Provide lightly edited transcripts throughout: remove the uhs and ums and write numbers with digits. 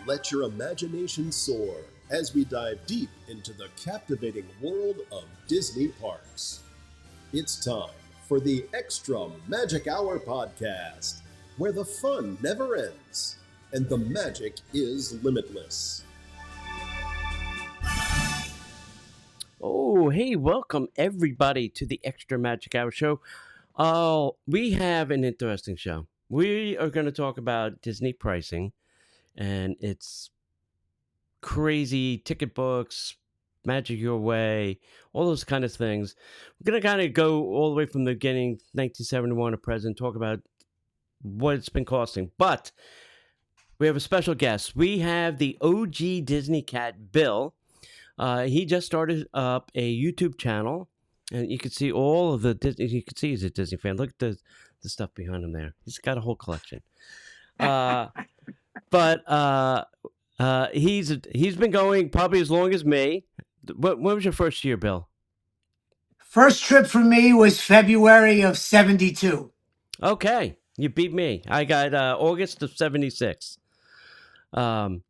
let your imagination soar as we dive deep into the captivating world of Disney parks. It's time for the Extra Magic Hour podcast, where the fun never ends and the magic is limitless. Oh, hey, welcome everybody to the Extra Magic Hour show. Oh, we have an interesting show. We are going to talk about Disney pricing and its crazy ticket books, Magic Your Way, all those kind of things. We're going to kind of go all the way from the beginning, 1971 to present, talk about what it's been costing. But we have a special guest. We have the OG Disney cat, Bill. He just started up a YouTube channel, and you can see all of the Disney. You can see he's a Disney fan. Look at the stuff behind him there. He's got a whole collection. But he's been going probably as long as me. When was your first year, Bill? First trip for me was February of 72. Okay, you beat me. I got August of 76. So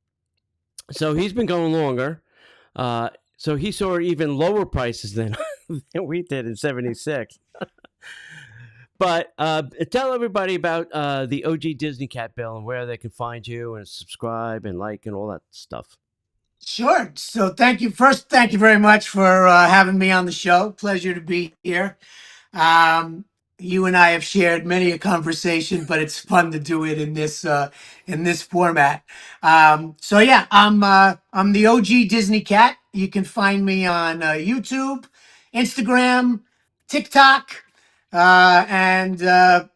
he's been going longer. So he saw even lower prices than we did in 76. But tell everybody about the OG Disney Cat, Bill, and where they can find you and subscribe and like and all that stuff. Sure. So thank you. First, thank you very much for having me on the show. Pleasure to be here. Um, you and I have shared many a conversation, but it's fun to do it in this format. So yeah, I'm the OG Disney Cat. You can find me on YouTube, Instagram, TikTok, and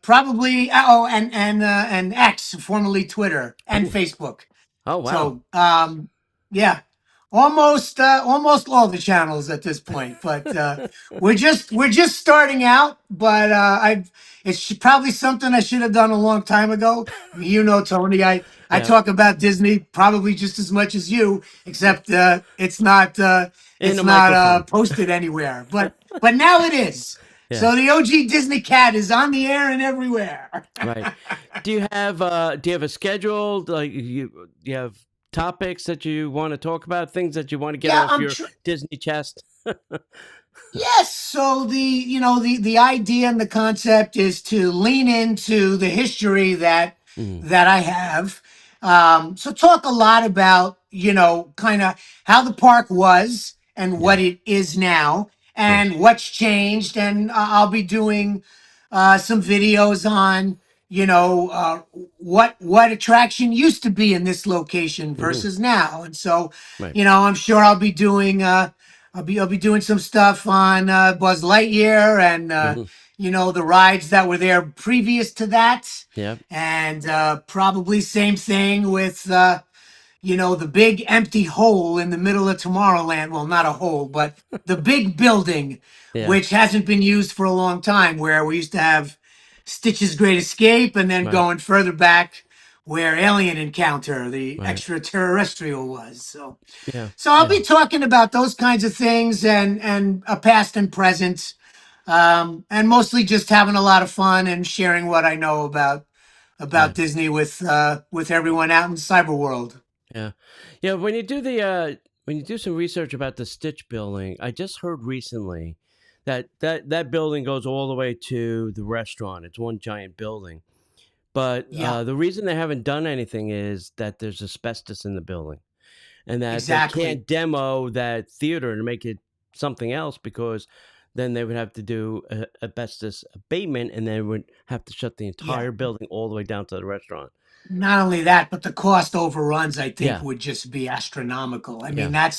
probably and X, formerly Twitter, and Ooh. Facebook. Oh, wow. So yeah, almost all the channels at this point, but we're just starting out. But probably something I should have done a long time ago. You know, Tony, I Yeah. talk about Disney probably just as much as you, except it's not In a microphone. posted anywhere. But now it is. Yeah. So the OG Disney Cat is on the air and everywhere. Right. Do you have a schedule? Like you have topics that you want to talk about, things that you want to get Yeah, off your Disney chest? Yes. So the idea and the concept is to lean into the history Mm, that I have. So talk a lot about kind of how the park was and yeah. what it is now Right. and what's changed. And I'll be doing some videos on what attraction used to be in this location Hmm. versus now. And so Right. I'm sure I'll be doing some stuff on Buzz Lightyear and Hmm. the rides that were there previous to that, Yeah. and probably same thing with the big empty hole in the middle of Tomorrowland. Well, not a hole, but the big building, Yeah. which hasn't been used for a long time, where we used to have Stitch's Great Escape, and then Right. going further back where Alien Encounter, the Right. extraterrestrial, was. Yeah. So I'll Yeah. be talking about those kinds of things and a past and present, and mostly just having a lot of fun and sharing what I know Yeah. about Disney with everyone out in cyber world. Yeah. Yeah. When you do some research about the Stitch building, I just heard recently that building goes all the way to the restaurant. It's one giant building. But Yeah, the reason they haven't done anything is that there's asbestos in the building, and that they exactly. can't demo that theater and make it something else because then they would have to do asbestos abatement, and they would have to shut the Yeah. entire building all the way down to the restaurant. Not only that, but the cost overruns, I think, Yeah, would just be astronomical. I mean, yeah,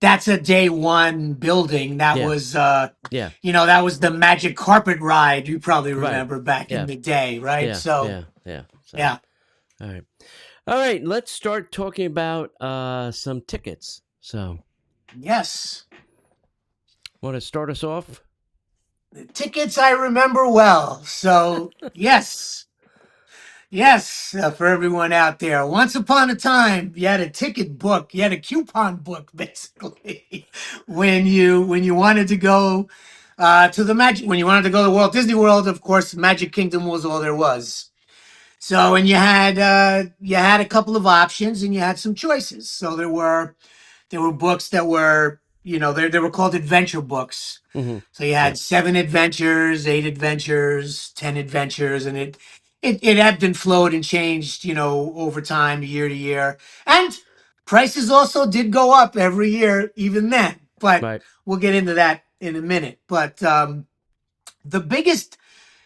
that's a day one building. That yeah, was yeah. that was the magic carpet ride you probably Right. remember back in Yeah, the day, right? yeah, So yeah, yeah. So, yeah. all right, all right. Let's start talking about some tickets. So, Yes. want to start us off? The tickets I remember well. So, yes. Yes, for everyone out there. Once upon a time, you had a ticket book, you had a coupon book basically when you wanted to go when you wanted to go to Walt Disney World, of course, Magic Kingdom was all there was. So, and you had a couple of options, and you had some choices. So there were books that were, they were called adventure books. Hmm. So you Yeah. had 7 adventures, 8 adventures, 10 adventures, and it ebbed and flowed and changed, over time, year to year. And prices also did go up every year, even then. But Right. we'll get into that in a minute. But the biggest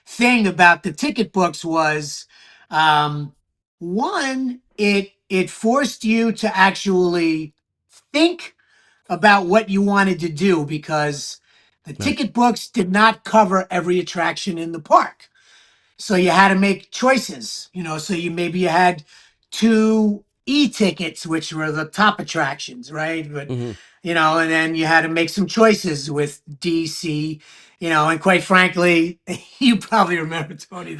thing about the ticket books was, um, one, it forced you to actually think about what you wanted to do, because the Right. ticket books did not cover every attraction in the park. So you had to make choices, so you had 2 e-tickets, which were the top attractions, right? But, Hmm. and then you had to make some choices with DC, and quite frankly, you probably remember, Tony,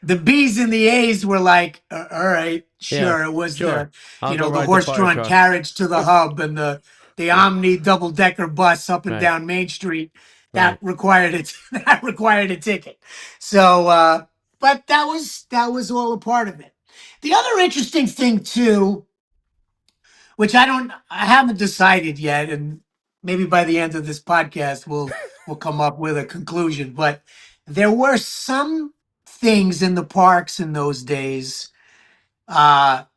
the B's and the A's were like, all right, Yeah. sure. It was Sure. I'll go the ride the fire horse-drawn truck. carriage to the hub, and the Omni double-decker bus up and Right. down Main Street that Right. required it, that required a ticket. So, but that was all a part of it. The other interesting thing too, which I haven't decided yet, and maybe by the end of this podcast we'll come up with a conclusion. But there were some things in the parks in those days that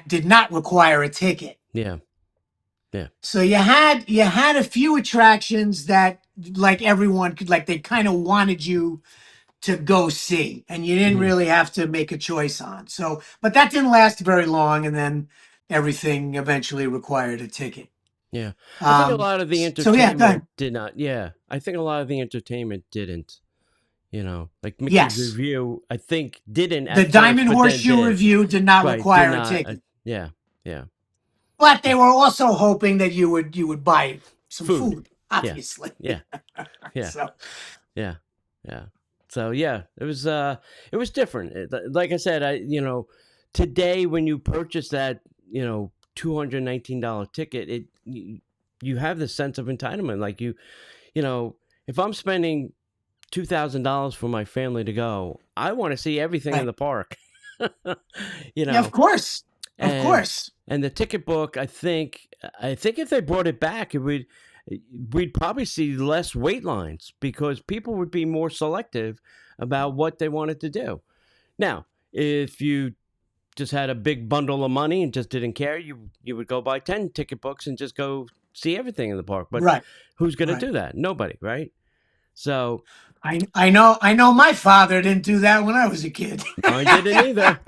did not require a ticket. Yeah. Yeah. So you had a few attractions that, like, everyone could, like, they kind of wanted you to go see, and you didn't Hmm. really have to make a choice on. So, but that didn't last very long, and then everything eventually required a ticket. Yeah. I think a Um, lot of the so yeah, go entertainment ahead. did not. Yeah. I think a lot of the entertainment didn't. Like Mickey's Yes, Review, I think didn't the at first, Diamond but then Horseshoe did. Review did not Right. Did require a not. ticket, Yeah. Yeah. but they Yeah. were also hoping that you would buy some Food. food, Yeah. obviously. Yeah. Yeah. So Yeah. Yeah. So yeah, it was different. Like I said, today when you purchase that, $219 ticket, you have the sense of entitlement. Like if I'm spending $2,000 for my family to go, I want to see everything in right, the park. you yeah, of know, course, of and course, and the ticket book, I think if they brought it back, we'd probably see less wait lines because people would be more selective about what they wanted to do. Now, if you just had a big bundle of money and just didn't care, you would go buy 10 ticket books and just go see everything in the park. But right, who's going to right. do that? Nobody, right? So I know my father didn't do that when I was a kid. mine didn't either.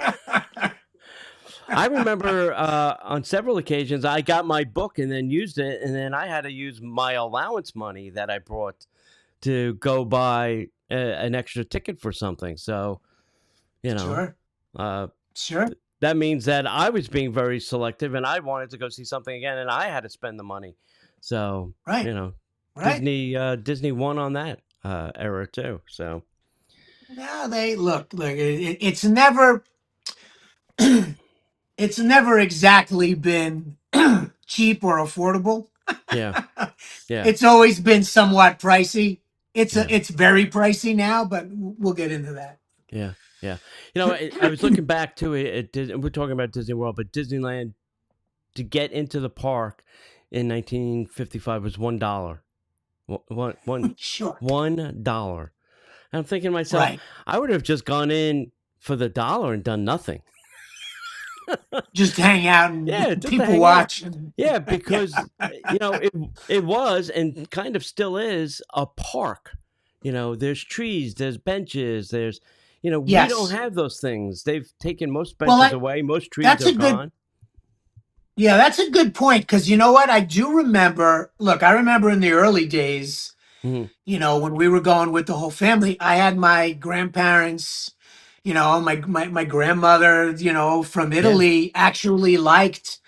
I remember on several occasions I got my book and then used it, and then I had to use my allowance money that I brought to go buy an extra ticket for something. So, you know, Sure, uh, sure, that means that I was being very selective, and I wanted to go see something again, and I had to spend the money. So, right, right. Disney won on that era too. So, No, they look. It's never exactly been cheap or affordable. yeah, yeah, It's always been somewhat pricey. yeah. It's very pricey now, but we'll get into that. Yeah, yeah. I was looking back to it. We're talking about Disney World, but Disneyland to get into the park in 1955 was $1. Sure, $1. I'm thinking to myself, right. I would have just gone in for the dollar and done nothing. Just hang out Yeah, and just to people hang out. watch. And Yeah, yeah, because it was and kind of still is a park. There's trees, there's benches, we don't yes. have those things. They've taken most Well, benches away, most trees that's are a good. gone. Yeah, that's a good point, because you know what? I do remember. Look, I remember in the early days, Hmm. when we were going with the whole family, I had my grandparents, my grandmother, from Yeah. Italy, actually liked,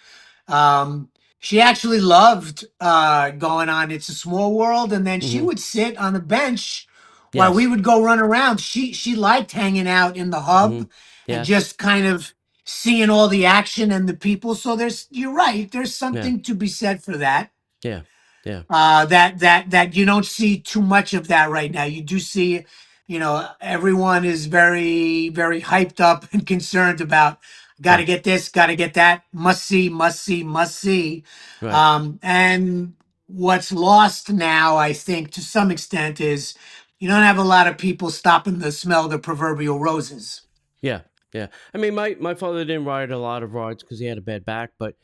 um, she actually loved going on It's a Small World, and then she Hmm. would sit on the bench while we Yes. would go run around. She liked hanging out in the Hmm. hub and Yes. just kind of seeing all the action and the people. So you're right, there's Yeah. something to be said for that. Yeah. Yeah. That you don't see too much of that right now. You do see everyone is very, very hyped up and concerned about got to Right. get this, got to get that, must see, must see, must see. Right. And what's lost now, I think, to some extent, is you don't have a lot of people stopping to smell the proverbial roses. Yeah. Yeah. I mean, my father didn't ride a lot of rides because he had a bad back, but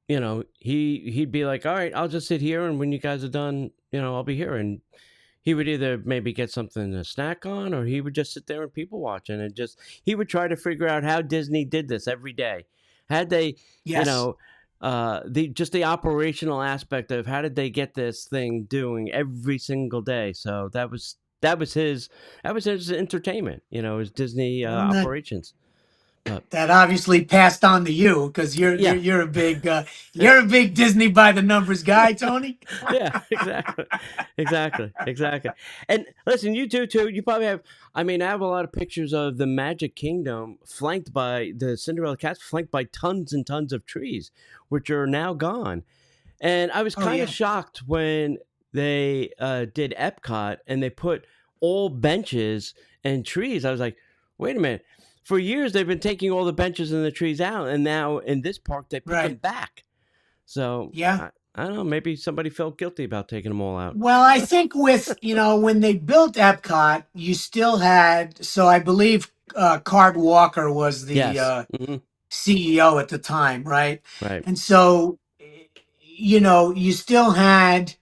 he'd be like, "All right, I'll just sit here, and when you guys are done, I'll be here." And he would either maybe get something to snack on, or he would just sit there and people watch, and just he would try to figure out how Disney did this every day. Had they, you Yes. know, the operational aspect of how did they get this thing doing every single day. So that was his entertainment. His Disney Well, that operations. But that obviously passed on to you because you're you're yeah, you're a big yeah. you're a big Disney by the numbers guy, Tony. Yeah, exactly, exactly. And listen, you do too. You probably have. I mean, I have a lot of pictures of the Magic Kingdom flanked by the Cinderella Castle, flanked by tons and tons of trees, which are now gone. And I was Oh kind of yeah, shocked when they did Epcot and they put all benches and trees. I was like, wait a minute. For years, they've been taking all the benches and the trees out, and now in this park, they put them right. back. So Yeah. I don't know. Maybe somebody felt guilty about taking them all out. Well, I think with, when they built Epcot, you still had, so I believe Card Walker was the Yes. Hmm. CEO at the time, right? Right. And so, you still had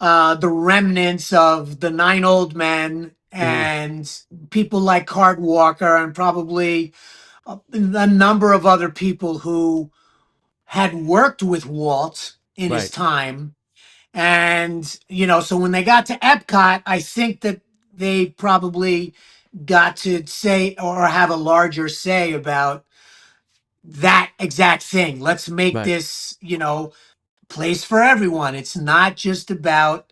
the remnants of the nine old men Hmm. and people like Card Walker and probably a number of other people who had worked with Walt in his Right. time. And, so when they got to Epcot, I think that they probably got to say or have a larger say about that exact thing. Let's make Right. this, place for everyone. It's not just about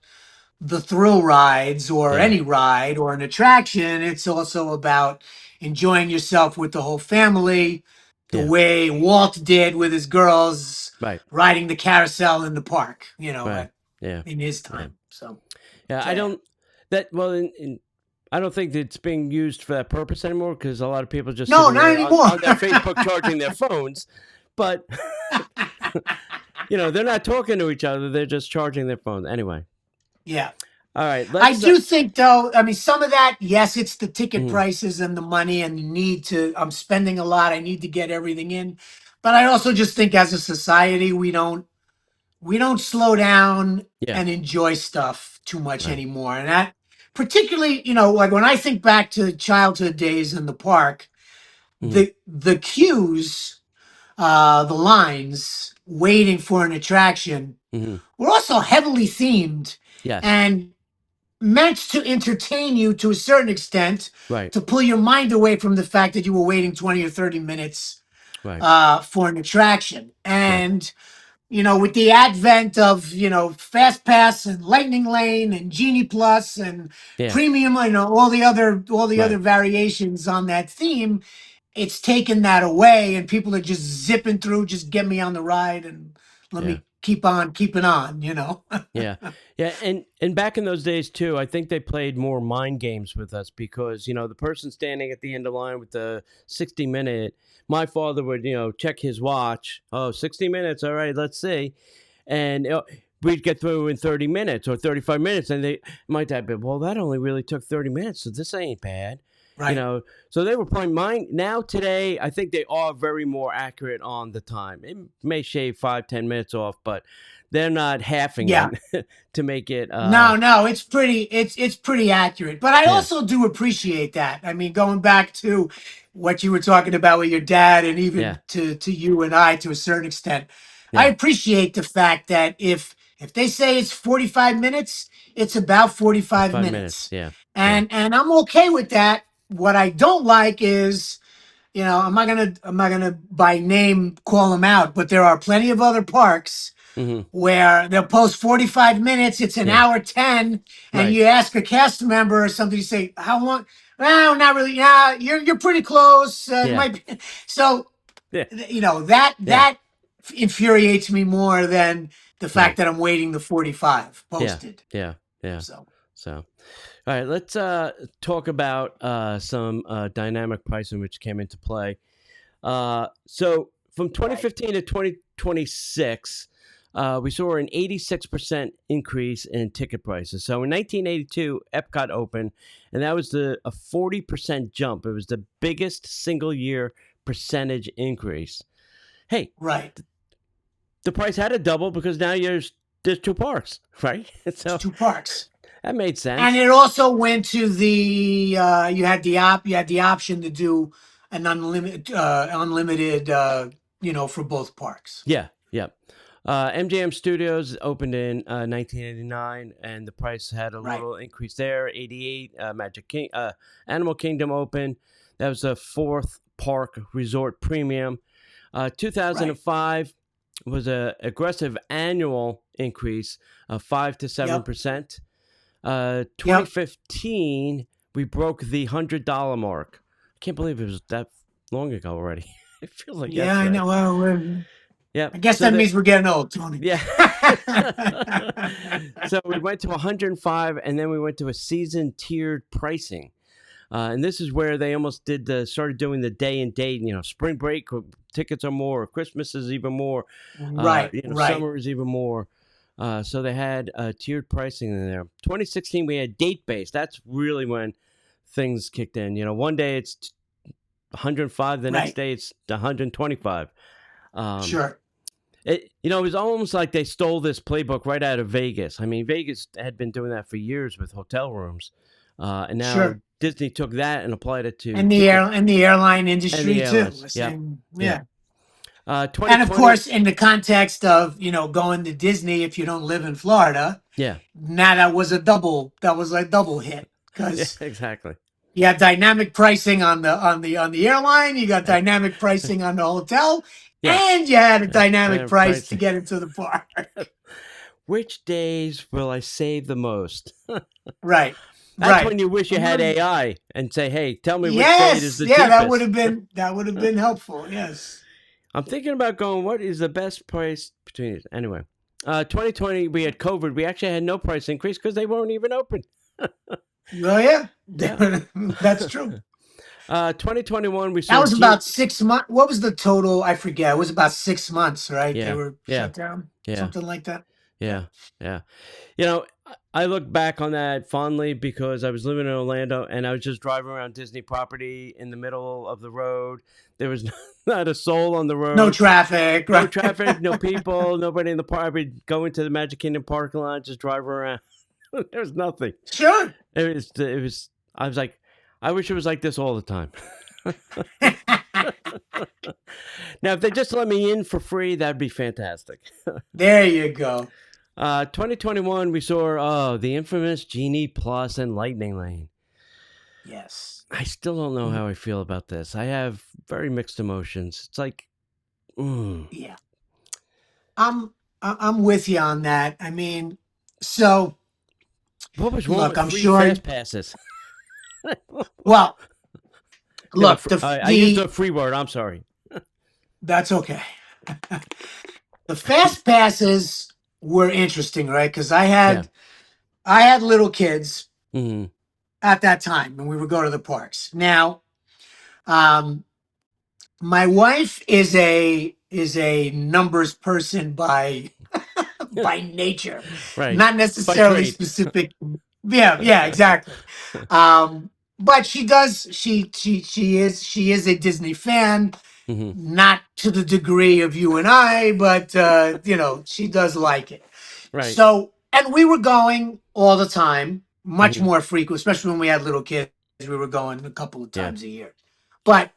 the thrill rides or Yeah. any ride or an attraction. It's also about enjoying yourself with the whole family, the Yeah. way Walt did with his girls Right. riding the carousel in the park, Right. Yeah. in his Yeah. time. Yeah. So I yeah. don't. That well. I don't think that it's being used for that purpose anymore because a lot of people are just No, sitting not there anymore. on their Facebook charging their phones, but they're not talking to each other. They're just charging their phones anyway. Yeah. All right. I Let's. do think though, I mean, some of that, yes, it's the ticket Mhm. prices and the money and the need to, I'm spending a lot. I need to get everything in. But I also just think as a society, we don't slow down Yeah. and enjoy stuff too much Right. anymore. And that particularly, like when I think back to childhood days in the park, Hmm. the queues, the lines waiting for an attraction Hmm. were also heavily themed Yes. and meant to entertain you to a certain extent, Right. to pull your mind away from the fact that you were waiting 20 or 30 minutes Right. for an attraction. Right. And with the advent of, Fast Pass and Lightning Lane and Genie Plus and Yeah. Premium, all the other Right. variations on that theme, it's taken that away, and people are just zipping through. Just get me on the ride and let Yeah. me keep on keeping on. Yeah, yeah, and back in those days too, I think they played more mind games with us because the person standing at the end of the line with the 60-minute, my father would check his watch. Oh, 60 minutes, all right, let's see, and we'd get through in 30 minutes or 35 minutes, and my dad would be, well, that only really took 30 minutes, so this ain't bad. You Right. know, so they were playing mind. Now today, I think they are very more accurate on the time. It may shave 5-10 minutes off, but they're not halving Yeah. it to make it. No, it's pretty accurate. But I Yeah, also do appreciate that. I mean, going back to what you were talking about with your dad and yeah, even to you and I to a certain extent, I yeah. appreciate the fact that if they say it's 45 minutes, it's about 45 5 minutes. minutes. Yeah, yeah. And I'm okay with that. What I don't like is, I'm not gonna by name call them out, but there are plenty of other parks Hmm. where they'll post 45 minutes, it's an Yeah. hour 10, and Right. you ask a cast member or something, you say, how long? Well, not really. Yeah, you're pretty close. It Yeah. might be. So, Yeah. that Yeah. infuriates me more than the fact Right. that I'm waiting the 45 Yeah. posted. Yeah. Yeah. So, So. All right, let's talk about some dynamic pricing which came into play. So from Right. 2015 to 2026, we saw an 86% increase in ticket prices. So in 1982, EPCOT opened, and that was a 40% jump. It was the biggest single year percentage increase. Hey, Right. the price had to double because now there's two parks, right? It's So two parks. that made And sense. it also went to the you had the option to do an unlimited for both parks. Yeah, yeah. MGM Studios opened in 1989, and the price had a Right. little increase there. 88, Animal Kingdom opened. That was a fourth park resort premium. Right. 2005 was a aggressive annual increase of 5 to Yep. 7%. Yep. 2015 we broke the $100 mark. I can't believe it was that long ago already. It feels like Yeah, I yesterday. know. Well, Yeah. I guess So that the means we're getting old, Tony. yeah. So we went to 105, and then we went to a season tiered pricing. And this is where they almost started doing the day and date. Spring break tickets are more, Christmas is even more, Right. Right. summer is even more. So they had tiered pricing in there. 2016, we had date based. That's really when things kicked in. One day it's 105, the next Right. day it's 125. Um, Sure. it was almost like they stole this playbook right out of Vegas. I mean, Vegas had been doing that for years with hotel rooms, and now Sure. Disney took that and applied it to And ticket the airline and the industry too. airlines. Yep, Listen, yep. yeah. And of 2020. course, in the context of, going to Disney if you don't live in Florida, Yeah, now that was a double hit yeah, because exactly. you had dynamic pricing on the airline, you got Uh, dynamic pricing on the hotel, yeah, and you had a dynamic price to pricing. get into the park. Which days will I save the most? Right. That's Right. when you wish you had AI and say, "Hey, tell me which date is Yes. the Yeah, cheapest." that would have been helpful. Yes. I'm thinking about going, what is the best price between these? Anyway, 2020, we had COVID. We actually had no price increase because they weren't even open. Well, yeah. Yeah. That's true. 2021, we That saw was Gene. about 6 months. What was the total? I forget. It was about 6 months, right? They Yeah, were yeah, shut down, yeah, something like that. Yeah. yeah, yeah. I look back on that fondly because I was living in Orlando and I was just driving around Disney property in the middle of the road. There was not a soul on the No road. traffic, No right? traffic, no people, nobody in the park. I'd go into the Magic Kingdom parking lot, just drive around. There was nothing. Sure. It was. I was like, I wish it was like this all the time. Now, if they just let me in for free, that'd be fantastic. There you go. 2021, we saw the infamous Genie Plus and Lightning Lane. Yes. I still don't know how I feel about this. I have very mixed emotions. It's like, Yeah. I'm with you on that. I mean, so what was wrong look, with I'm free sure. fast passes? Well, No, look, the I used a the free word. I'm sorry. that's okay. The fast passes were interesting, right? Because Yeah. I had little kids Hmm. at that time when we would go to the parks. Now, um, my wife is a numbers person by nature, Right. not By necessarily trade. specific. Yeah, yeah, exactly. But she is a Disney fan, Hmm. not to the degree of you and I, but she does like it. Right. So, and we were going all the time, much Hmm. more frequent, especially when we had little kids. We were going a couple of Yeah. times a year. But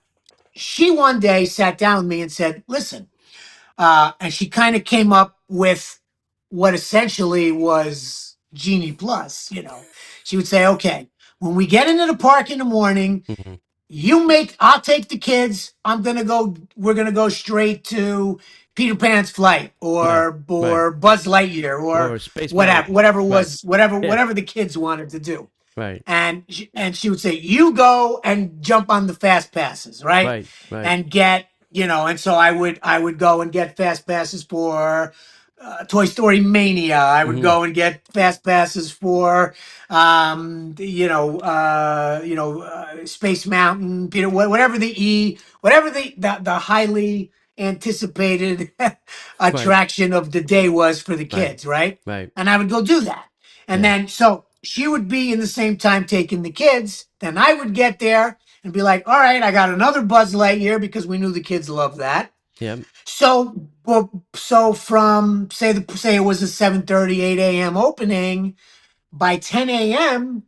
she one day sat down with me and said, "Listen," and she kind of came up with what essentially was Genie Plus. She would say, "Okay, when we get into the park in the morning, Hmm. I'll take the kids. We're gonna go straight to Peter Pan's flight Right. Right. or Buzz Lightyear or Or Space whatever, Mountain. whatever Right. was, whatever, Yeah. whatever the kids wanted to do." Right. And she would say, "You go and jump on the fast passes, right? Right. Right. And get, and so I would go and get fast passes for Toy Story Mania. I would Mm-hmm. go and get fast passes for, Space Mountain, whatever the highly anticipated Right. attraction of the day was for the Right. kids, right? Right. And I would go do that. And Yeah. then so she would be in the same time taking the kids. Then I would get there and be like, all right, I got another Buzz Lightyear because we knew the kids love that. Yep. So from say it was a 7:30 8 a.m. opening, by 10 a.m.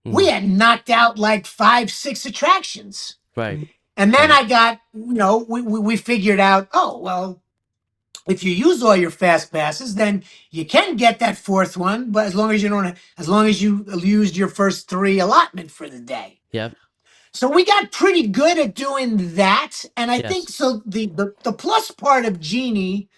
we Mm-hmm. had knocked out like 5 6 attractions. Right. And then Right. I got, we figured out, oh well, if you use all your fast passes, then you can get that fourth one, but as long as you used your first three allotment for the day. Yep. So we got pretty good at doing that. And I think Yes. so the plus part of Genie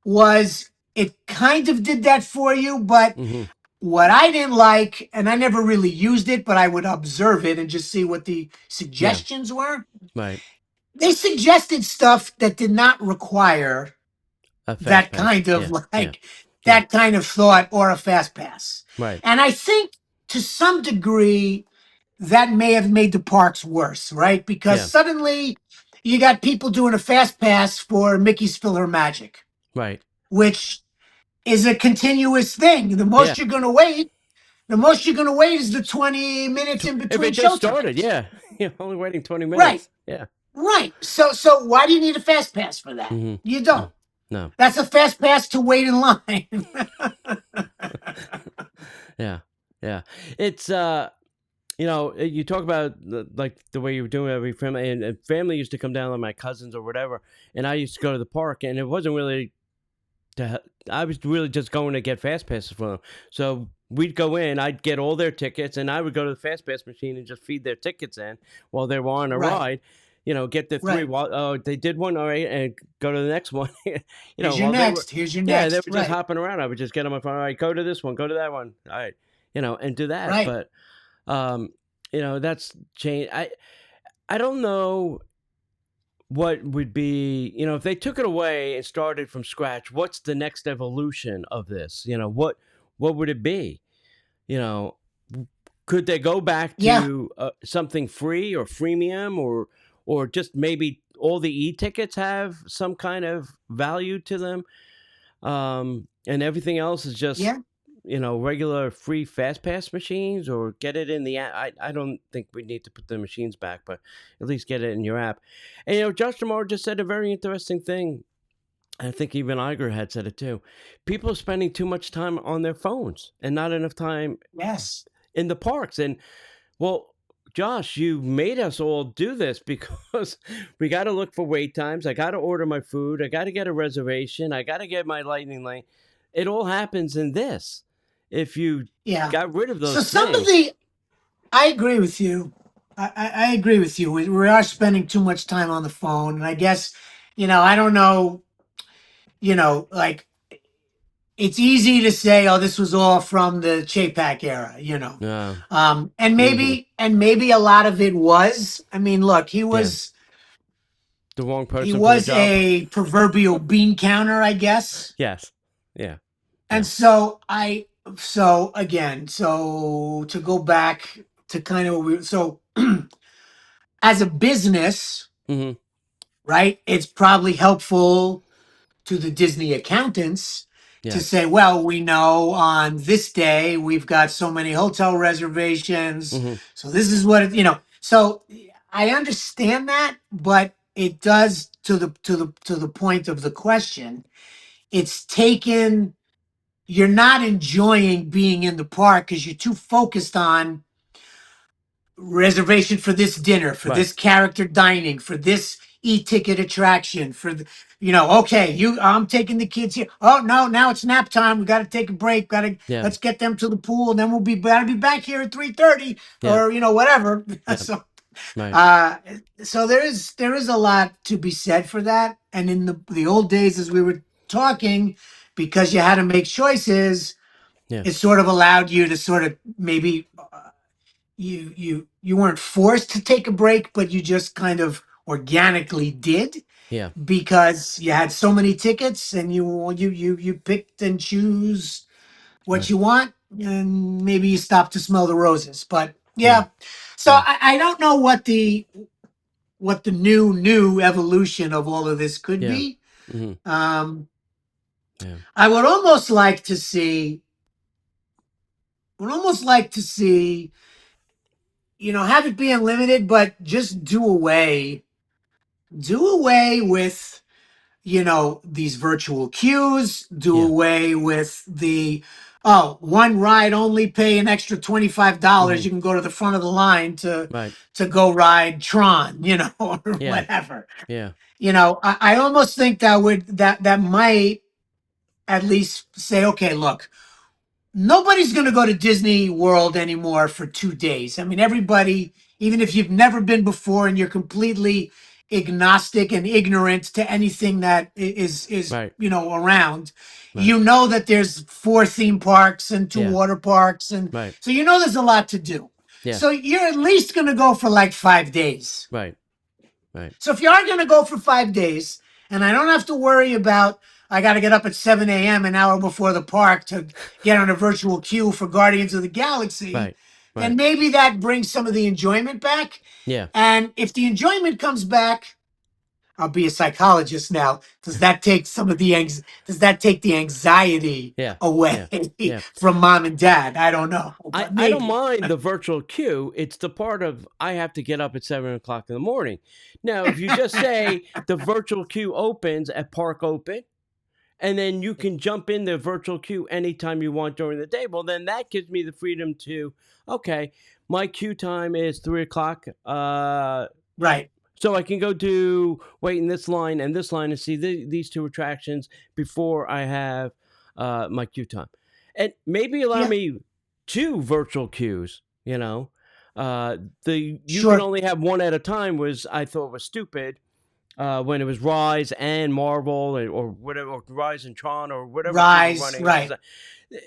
was it kind of did that for you, but Mm-hmm. what I didn't like, and I never really used it, but I would observe it and just see what the Yeah. suggestions were. Right. They suggested stuff that did not require A fast that pass. kind of Yeah. Yeah. Yeah. that kind of thought or a fast pass. Right. And I think to some degree that may have made the parks worse, right? Because Yeah. suddenly you got people doing a fast pass for Mickey's PhilharMagic, Right. which is a continuous thing. Yeah. The most you're gonna wait is the 20 minutes in If between it just show started, times. yeah. You're only waiting 20 Right, minutes. Yeah. right. So why do you need a fast pass for that? Mm-hmm. You No. don't. No. That's a fast pass to wait in line. Yeah. Yeah. It's you talk about like the way you were doing every family, and family used to come down, like my cousins or whatever, and I used to go to the park, and it wasn't really I was really just going to get fast passes for them. So we'd go in, I'd get all their tickets, and I would go to the fast pass machine and just feed their tickets in while they were on a Right, ride. Get the three. right. While they did one, all right, and go to the next one. Here's your While they were, next. Here's your yeah, they next. were just Right, hopping around. I would just get on my phone. All right, go to this one, go to that one. All right, and do that. right. But um, that's changed. I don't know what would be, if they took it away and started from scratch. What's the next evolution of this? What would it be? You know, could they go back Yeah, to something free or freemium, or just maybe all the e-tickets have some kind of value to them, and everything else is just yeah. regular free fast pass machines, or get it in the app. I don't think we need to put the machines back, but at least get it in your app. And Josh Damar just said a very interesting thing. I think even Iger had said it too. People are spending too much time on their phones and not enough time Yes. in the parks. And well, Josh, you made us all do this because we got to look for wait times. I got to order my food. I got to get a reservation. I got to get my lightning lane. It all happens in this. If you Yeah. got rid of So those some of things, the I agree with you. I agree with you. We are spending too much time on the phone, and I guess, I don't know, like it's easy to say, oh, this was all from the Chapek era, no, and mm-hmm, maybe a lot of it was. I mean, look, yeah, the wrong he person for the was job. a proverbial bean counter, I guess. Yes, yeah, And yeah, so again, so to go back to kind of as a business, mm-hmm, right? It's probably helpful to the Disney accountants to yes, say, well, we know on this day we've got so many hotel reservations. mm-hmm, So this is what so I understand that, but it does to the point of the question. It's taken You're not enjoying being in the park because you're too focused on reservation for this dinner, for right, this character dining, for this e-ticket attraction, okay, I'm taking the kids here. Oh no, now it's nap time. We got to take a break. yeah, Let's get them to the pool, and then gotta be back here at 3:30 yeah, or whatever. yeah, so right, uh so there is a lot to be said for that. And in the old days, as we were talking, because you had to make choices, yeah, it sort of allowed you to sort of maybe you weren't forced to take a break, but you just kind of organically did. Yeah. because you had so many tickets and you picked and choose what Right. you want, and maybe you stop to smell the roses. But Yeah. yeah, so Yeah. I don't know what the new evolution of all of this could Yeah. be. Hmm. Um, Yeah. I would almost like to see, would almost like to see, have it be unlimited, but just do away with, these virtual queues, do Yeah. away with the, oh, one ride only, pay an extra Hmm. $25. You can go to the front of the line Right. to go ride Tron, or Yeah. whatever. Yeah. I almost think that might at least say, okay, look, nobody's going to go to Disney World anymore for 2 days. I mean, everybody, even if you've never been before and you're completely agnostic and ignorant to anything that is Right. around, Right. that there's 4 theme parks and two Yeah. water parks, and Right. so there's a lot to do. Yeah. So you're at least going to go for like 5 days. Right. Right. So if you are going to go for 5 days, and I don't have to worry about, I got to get up at 7 a.m. an hour before the park to get on a virtual queue for Guardians of the Galaxy, Right. then Right. maybe that brings some of the enjoyment back. Yeah. And if the enjoyment comes back, I'll be a psychologist now. Does that take the anxiety Yeah. away Yeah. Yeah. from mom and dad? I don't know, I, but I don't maybe. mind the virtual queue. It's the part of I have to get up at 7 o'clock in the morning. Now, if you just say the virtual queue opens at Park Open, and then you can jump in the virtual queue anytime you want during the day, well, then that gives me the freedom to, okay, my queue time is 3 o'clock. Right. So I can go to wait in this line and this line and see these two attractions before I have my queue time, and maybe allow Yeah. me two virtual queues. The you can Sure. only have one at a time was I thought was stupid when it was Rise and Marvel or whatever, or Rise and Tron or whatever queue were Rise. running. Right.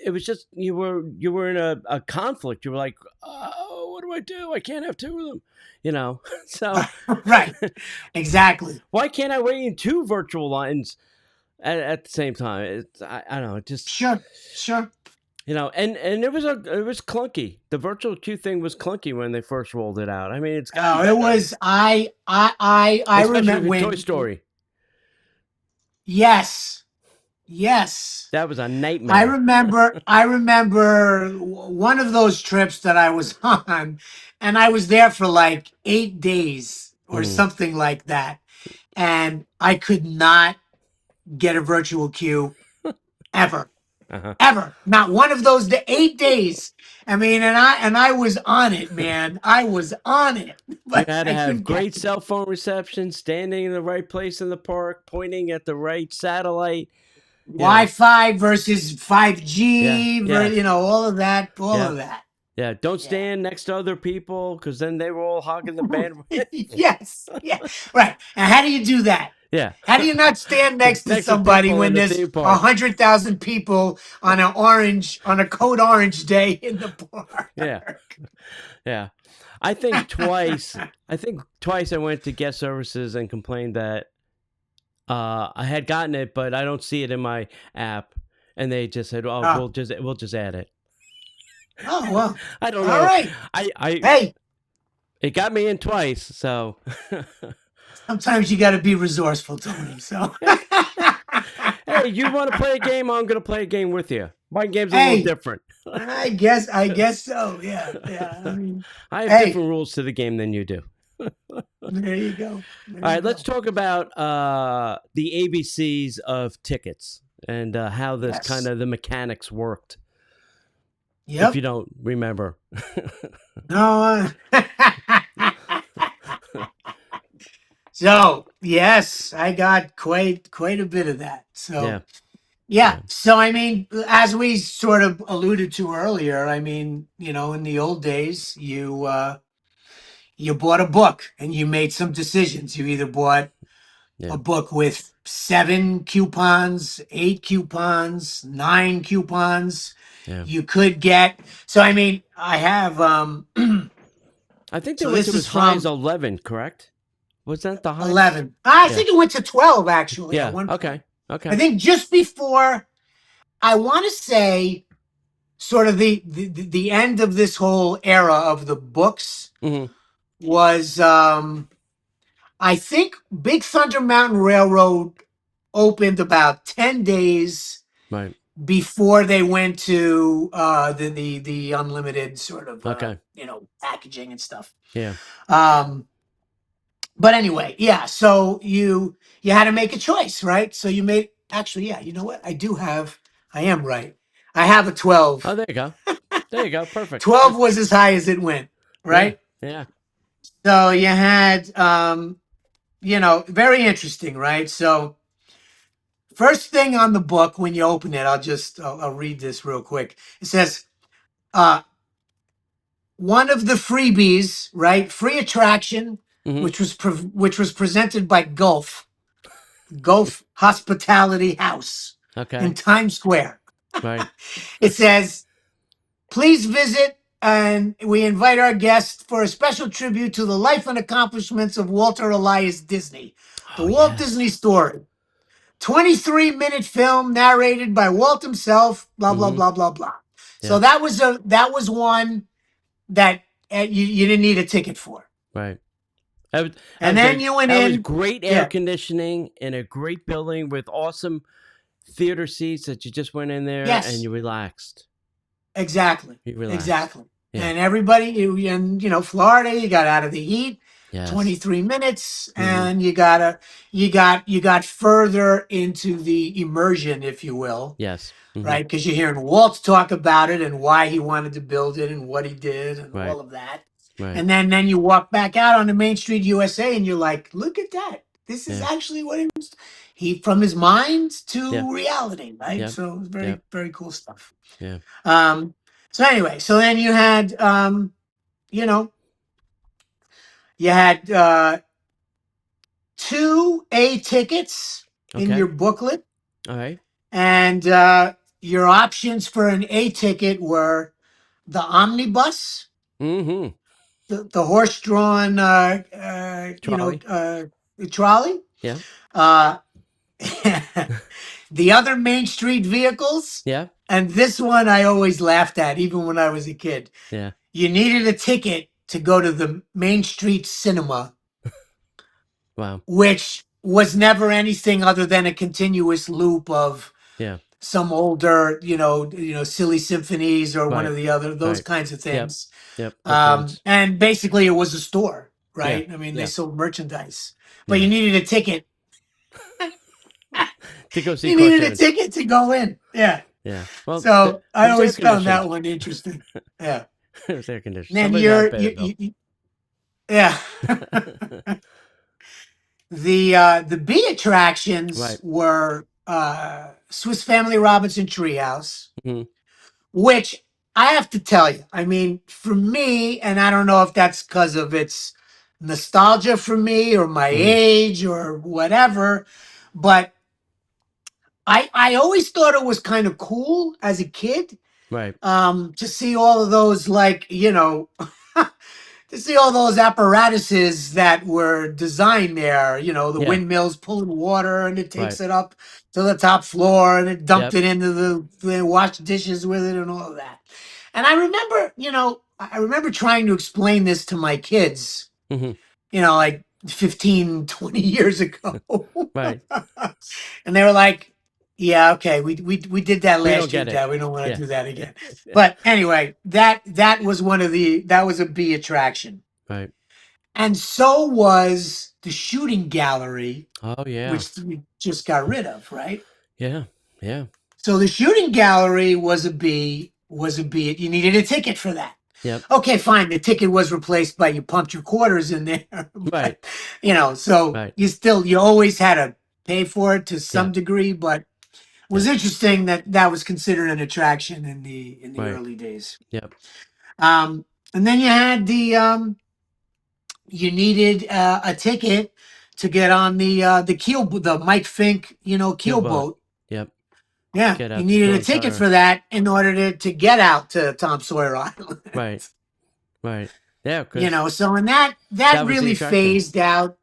It was just you were in a conflict. You were like, oh, what do I do? I can't have two of them. So Right. Exactly. why can't I wait in two virtual lines at the same time? I don't know. It just Sure. Sure. and it was clunky. The virtual queue thing was clunky when they first rolled it out. I mean, it's gotten Oh, it better, was. I especially remember with Toy when. Story. Yes. Yes. That was a I nightmare. remember. I remember one of those trips that I was on, and I was there for like 8 days or Mhm. something like that, and I could not get a virtual queue ever. Uh-huh. Ever. Not one of those 8 days. I mean, and I was on it, man. I was on it, You but had to I have couldn't get great cell phone reception, standing in the right place in the park, pointing at the right satellite. Wi-Fi versus Yeah, 5G, yeah, all of that, all yeah, of that. yeah. Don't Yeah. stand next to other people because then they were all hogging the bandwidth. Yes. Yeah. Right. And how do you do that? Yeah, How do you not stand next to next to somebody people in when the there's theme park. 100,000 people on a code orange day in the Yeah, park? yeah. I think twice. I think twice I went to guest services and complained that I had gotten it, but I don't see it in my app, and they just said, "Oh, Oh, we'll just add it." oh well. I don't All know. right. I Hey, it got me in twice, so sometimes you got to be resourceful, Tony. So, hey, you want to play a game? I'm going to play a game with you. My game's a little hey, different. I guess so. Yeah, yeah. I mean, I have hey, different rules to the game than you do. there you go. There All you right, let's go. talk about the ABCs of tickets and how this kind Yes. of the mechanics worked. If you Yep. don't remember, No. So yes, I got quite a bit of that. yeah, So yeah. yeah, So I mean, as we sort of alluded to earlier, I mean, in the old days, you bought a book and you made some decisions. You either bought yeah, a book with 7 coupons, 8 coupons, 9 coupons. yeah. You could get. So I mean, I have. I think they So went this to is as high as from. 11. Correct? Was that the highest? 11. I Yeah. think it went to 12 actually at Yeah. one point. Okay. I Okay. think just before, I want to say, sort of the end of this whole era of the books Mm-hmm. was, I think Big Thunder Mountain Railroad opened about 10 days Right. before they went to the unlimited sort of Okay. packaging and stuff. Yeah. Um, but anyway, yeah. So you had to make a choice, right? So you made actually, yeah. You know what? I am right. I have a Oh, 12. there you go. There you go. Perfect. 12 was as high as it went, Yeah. right? Yeah. So you had very interesting, right? So first thing on the book when you open it, I'll read this real quick. It says, uh, one of the freebies, right? Free attraction, Mm-hmm. which was presented by Gulf Hospitality House in Okay. Times Square. Right. It says, please visit, and we invite our guests for a special tribute to the life and accomplishments of Walter Elias Disney, the Oh Walt yes. Disney Story. 23-minute film narrated by Walt himself, blah, blah, Mm-hmm. blah, blah, blah. So Yeah. that was one that you didn't need a ticket for. Right. That was, And then you went that was in. great air Yeah, conditioning in a great building with awesome theater seats that you just went in there and yes, you relaxed. exactly. You relaxed. Exactly. Yeah. And everybody, Florida, you got out of the heat, Yes. 23 minutes, Mm-hmm. and you got further into the immersion, if you will, Yes. Mm-hmm. right? Because you're hearing Walt talk about it and why he wanted to build it and what he did and Right. all of that. Right. And then you walk back out on the Main Street USA and you're like, look at that. This is Yeah. actually what he from his mind Yeah. to reality, right? Yep. So it was very, Yep. very cool stuff. Yeah. Um, so anyway, so then you had you know, you had 2 A tickets in Okay. your booklet, All right. and your options for an A ticket were the omnibus, Mm-hmm. the horse-drawn, Trolley. trolley, Yeah. uh, the other Main Street vehicles, Yeah. and this one I always laughed at, even when I was a kid. Yeah. You needed a ticket to go to the Main Street Cinema, Wow. which was never anything other than a continuous loop of Yeah. some older, silly symphonies or one Right. of the other, those Right. kinds of Yep. things. Yep. Cartoons. And basically it was a store, Yeah. right? I mean, they Yeah. sold merchandise, but Yeah. you needed a ticket. To go see You needed a cartoons. ticket to go in. Yeah. Yeah. Well, So it I was air always found conditioned. that one interesting. Yeah. It was air conditioned. And then Somebody had to pay the bill. yeah. The B attractions Right. were Swiss Family Robinson Treehouse, Mm-hmm. which I have to tell you, I mean, for me, and I don't know if that's because of its nostalgia for me or my Mm-hmm. age or whatever, but I always thought it was kind of cool as a kid, Right. to see all of those, like, to see all those apparatuses that were designed there, the Yeah. windmills pulling water and it takes Right. it up to the top floor and it dumped Yep. it into the wash dishes with it and all of that. And I remember, I remember trying to explain this to my kids, Mm-hmm. like 15, 20 years ago. Right. And they were like, yeah, okay, we did that We don't last year, get it. Dad. We don't want to Yeah. do that again. Yeah. But anyway, that was that was a B attraction. Right. And so was the shooting gallery, Oh yeah. which we just got rid of, right? Yeah. Yeah. So the shooting gallery was a B, You needed a ticket for that. Yep. Okay, fine. The ticket was replaced by you pumped your quarters in there. Right. But, so Right. you always had to pay for it to some Yeah. degree, but it was Yeah. interesting that was considered an attraction in the Right. early days. Yep. And then you had you needed a ticket to get on the Mike Fink, keel Keelboat. boat. Yep. Yeah, Get you out to needed a Tom ticket Sawyer. for that in order to get out to Tom Sawyer Island. Right. Right. Yeah. 'Cause So and that that was the really attraction. phased out.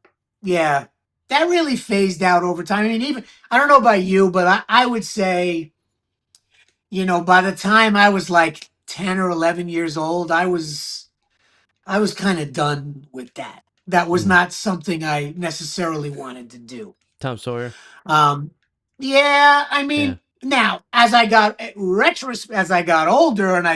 yeah, that really phased out over time. I mean, even I don't know about you, but I would say, by the time I was like 10 or 11 years old, I was kind of done with that. That was Mm. not something I necessarily wanted to do. Tom Sawyer. Um, yeah, I Yeah. mean, now as I got as I got older, and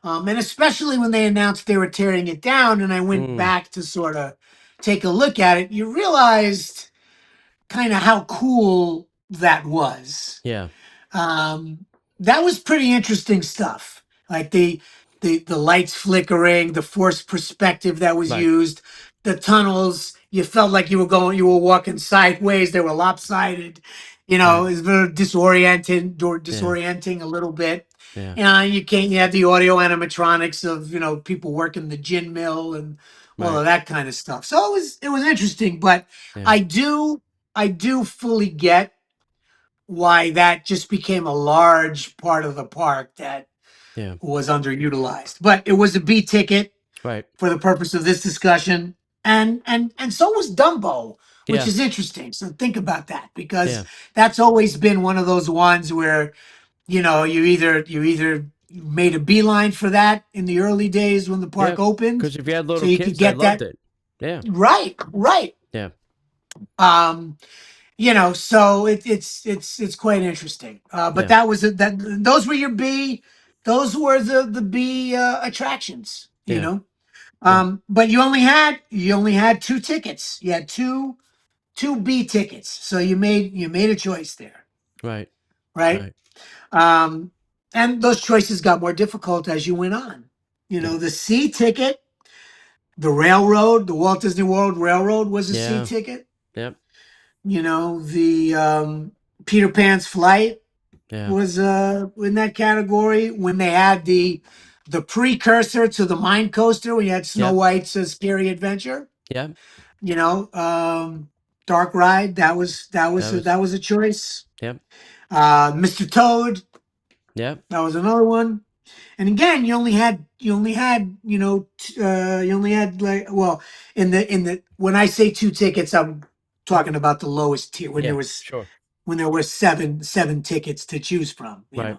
and especially when they announced they were tearing it down, and I went Mm. back to sort of take a look at it, you realized kind of how cool that was. Yeah. um, that was pretty interesting stuff. Like the lights flickering, the forced perspective that was Right. used, the tunnels. You felt like you were walking sideways. They were lopsided. Right. It was very Yeah. disorienting a little bit. Yeah. You had the audio animatronics of people working the gin mill and all Right. of that kind of stuff. So it was interesting, but Yeah. I do I do fully get why that just became a large part of the park that Yeah. was underutilized. But it was a B ticket Right. for the purpose of this discussion, and so was Dumbo, which Yeah. is interesting. So think about that because Yeah. that's always been one of those ones where you either made a beeline for that in the early days when the Yeah. park opened, Because if you had so little you could kids, they get loved that it. Yeah. right. Yeah. Um, so it's quite interesting. But Yeah. those were your B, those were the B attractions. Yeah. Yeah. But you only had two tickets. You had two B tickets, so you made a choice there, Right. right? Right. Um, and those choices got more difficult as you went on. Yeah. The C ticket, the Walt Disney World Railroad was a C Yeah. ticket. Yep. The Peter Pan's flight Yeah. was in that category when they had the precursor to the Mine Coaster. We had Snow Yep. White's Scary Adventure. Yep. You know, um, Dark Ride. That was that That was a, was. that was a choice. Yep. Mr. Toad. Yep. That was another one. And again, you only had like, well, in the when I say two tickets, I'm talking about the lowest tier when there Yeah. was Sure. when there were seven tickets to choose from. Right.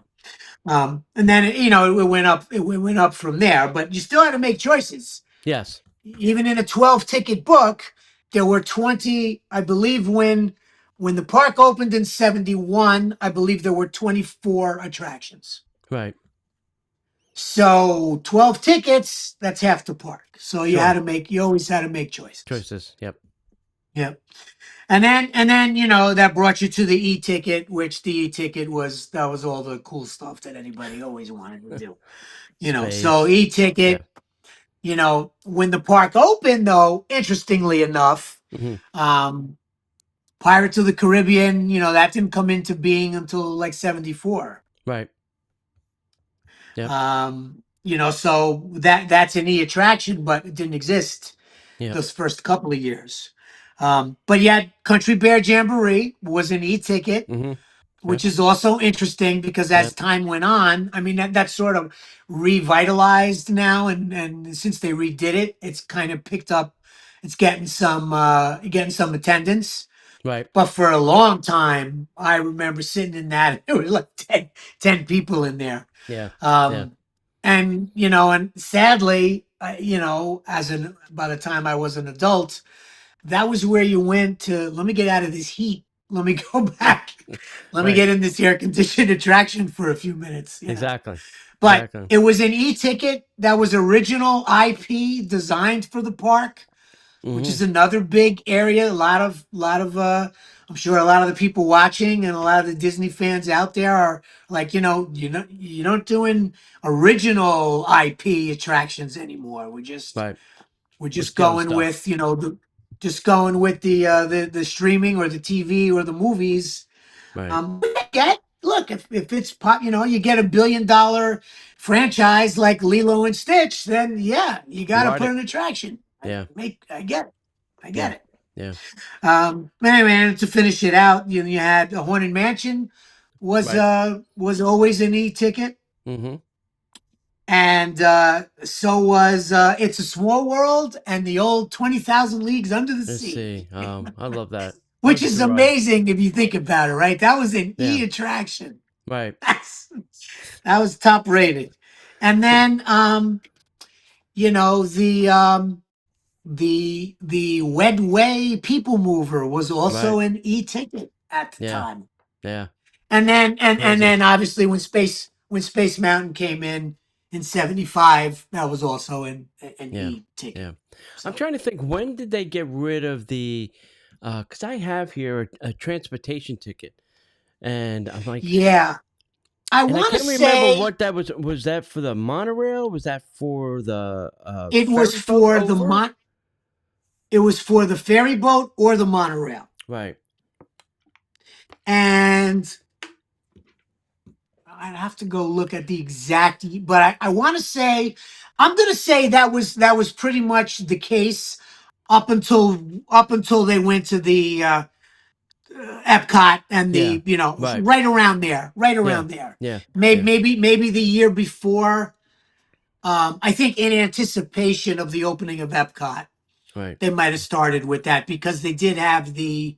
And then it went up from there, but you still had to make choices. Yes. Even in a 12 ticket book, there were 20, I believe. When the park opened in 71, I believe there were 24 attractions. Right. So 12 tickets, that's half the park. So Sure. you always had to make choices. Choices. Yep. Yep. And then that brought you to the e-ticket, which the e-ticket was all the cool stuff that anybody always wanted to do. So Space. Yeah. e-ticket, when the park opened, though, interestingly enough, Hmm. um Pirates of the Caribbean, that didn't come into being until like 74. Right. Yep. So that's an e attraction, but it didn't exist Yep. those first couple of years. But yet, Country Bear Jamboree was an e-ticket, Hmm. which Yep. is also interesting because as Yep. time went on, I mean that's sort of revitalized now, and since they redid it, it's kind of picked up. It's getting some attendance. Right. But for a long time, I remember sitting in that. It was like 10 people in there. Yeah. Yeah. Um, and sadly, by the time I was an adult, that was where you went to, let me get out of this heat. Let me go back. Let me Right. get in this air conditioned attraction for a few minutes. Exactly. But Exactly. it was an e-ticket that was original IP designed for the park, which Hmm. is another big area. A lot of I'm sure a lot of the people watching and a lot of the Disney fans out there are like, you're not doing original IP attractions anymore. Right. We're We're just stealing going stuff. with, just going with the streaming or the TV or the movies. Right. Look, if it's pop, you get $1 billion franchise like Lilo and Stitch, then yeah, you got to Ride put it. an attraction. Yeah. I get it. I Yeah. get it. Yeah. Anyway, and to finish it out, you had a Haunted Mansion was Right. uh was always an e-ticket. Hmm. and so was It's a Small World and the old 20,000 Leagues Under the Let's Sea, see. I love that. That which was a is good ride. amazing if you think about it, right? That was an Yeah. E attraction. Right. That's, that was top rated. And then, the Wedway People Mover was Right. also an e-ticket at the Yeah. time. Yeah. And then and Crazy. then obviously when Space Mountain came in 75, that was also an Yeah. e-ticket. Yeah. I'm So trying to think, when did they get rid of the because I have here a transportation ticket, and I'm like, yeah, I and I want to can't remember say what that was. Was that for the monorail? Was that for the it was ferry boat for over? it was for the ferry boat or the monorail. Right. And I'd have to go look at the exact, but I want to say, I'm going to say that was pretty much the case up until they went to the Epcot and Yeah. Right. right around there, right Yeah. around there. Yeah. Maybe Yeah. maybe the year before. I think in anticipation of the opening of Epcot, Right. they might have started with that because they did have the.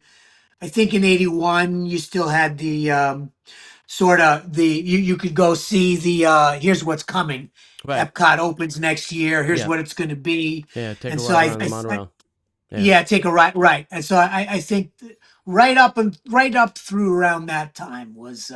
I think in '81 you still had the sort of you could go see the here's what's coming. Right. Epcot opens next year. Here's Yeah. what it's going to be, Yeah. Take and a so ride around the monorail. Yeah. yeah, take a right. And so I think right up through around that time was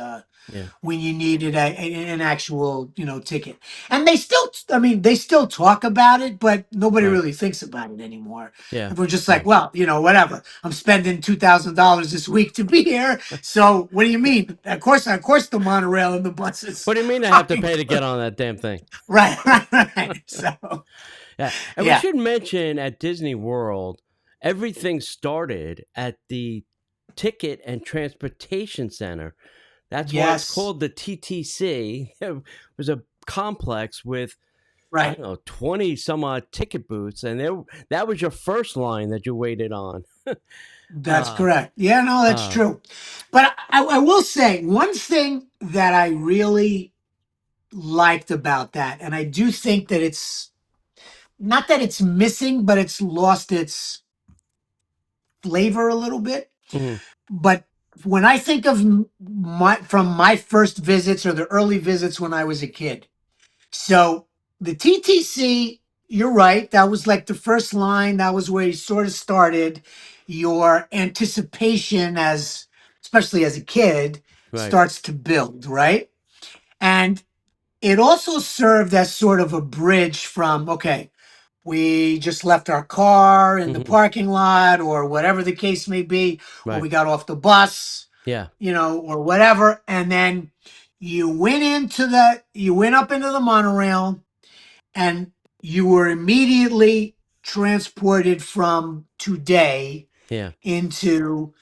Yeah. when you needed an actual ticket. And they still talk about it, but nobody Right. really thinks about it anymore. Yeah. And we're just like, Yeah. well, whatever. I'm spending $2,000 this week to be here. So what do you mean? Of course, the monorail and the buses. What do you mean I have to Fine. pay to get on that damn thing? Right. So Yeah. And we yeah, should mention at Disney World, everything started at the Ticket and Transportation Center. That's why it's yes, called the TTC. It was a complex with, I right. don't know, 20 some odd ticket booths. And that was your first line that you waited on. That's uh, correct. Yeah, no, that's uh, true. But I will say one thing that I really liked about that, and I do think that it's not that it's missing, but it's lost its flavor a little bit. mhm, But when I think of my first visits or the early visits when I was a kid, so the TTC, you're right, that was like the first line. That was where you sort of started your anticipation especially as a kid, right. starts to build, right? And it also served as sort of a bridge from, okay, we just left our car in the Mhm, parking lot or whatever the case may be, or right. we got off the bus, Yeah. or whatever. And then you went up into the monorail and you were immediately transported from today Yeah. into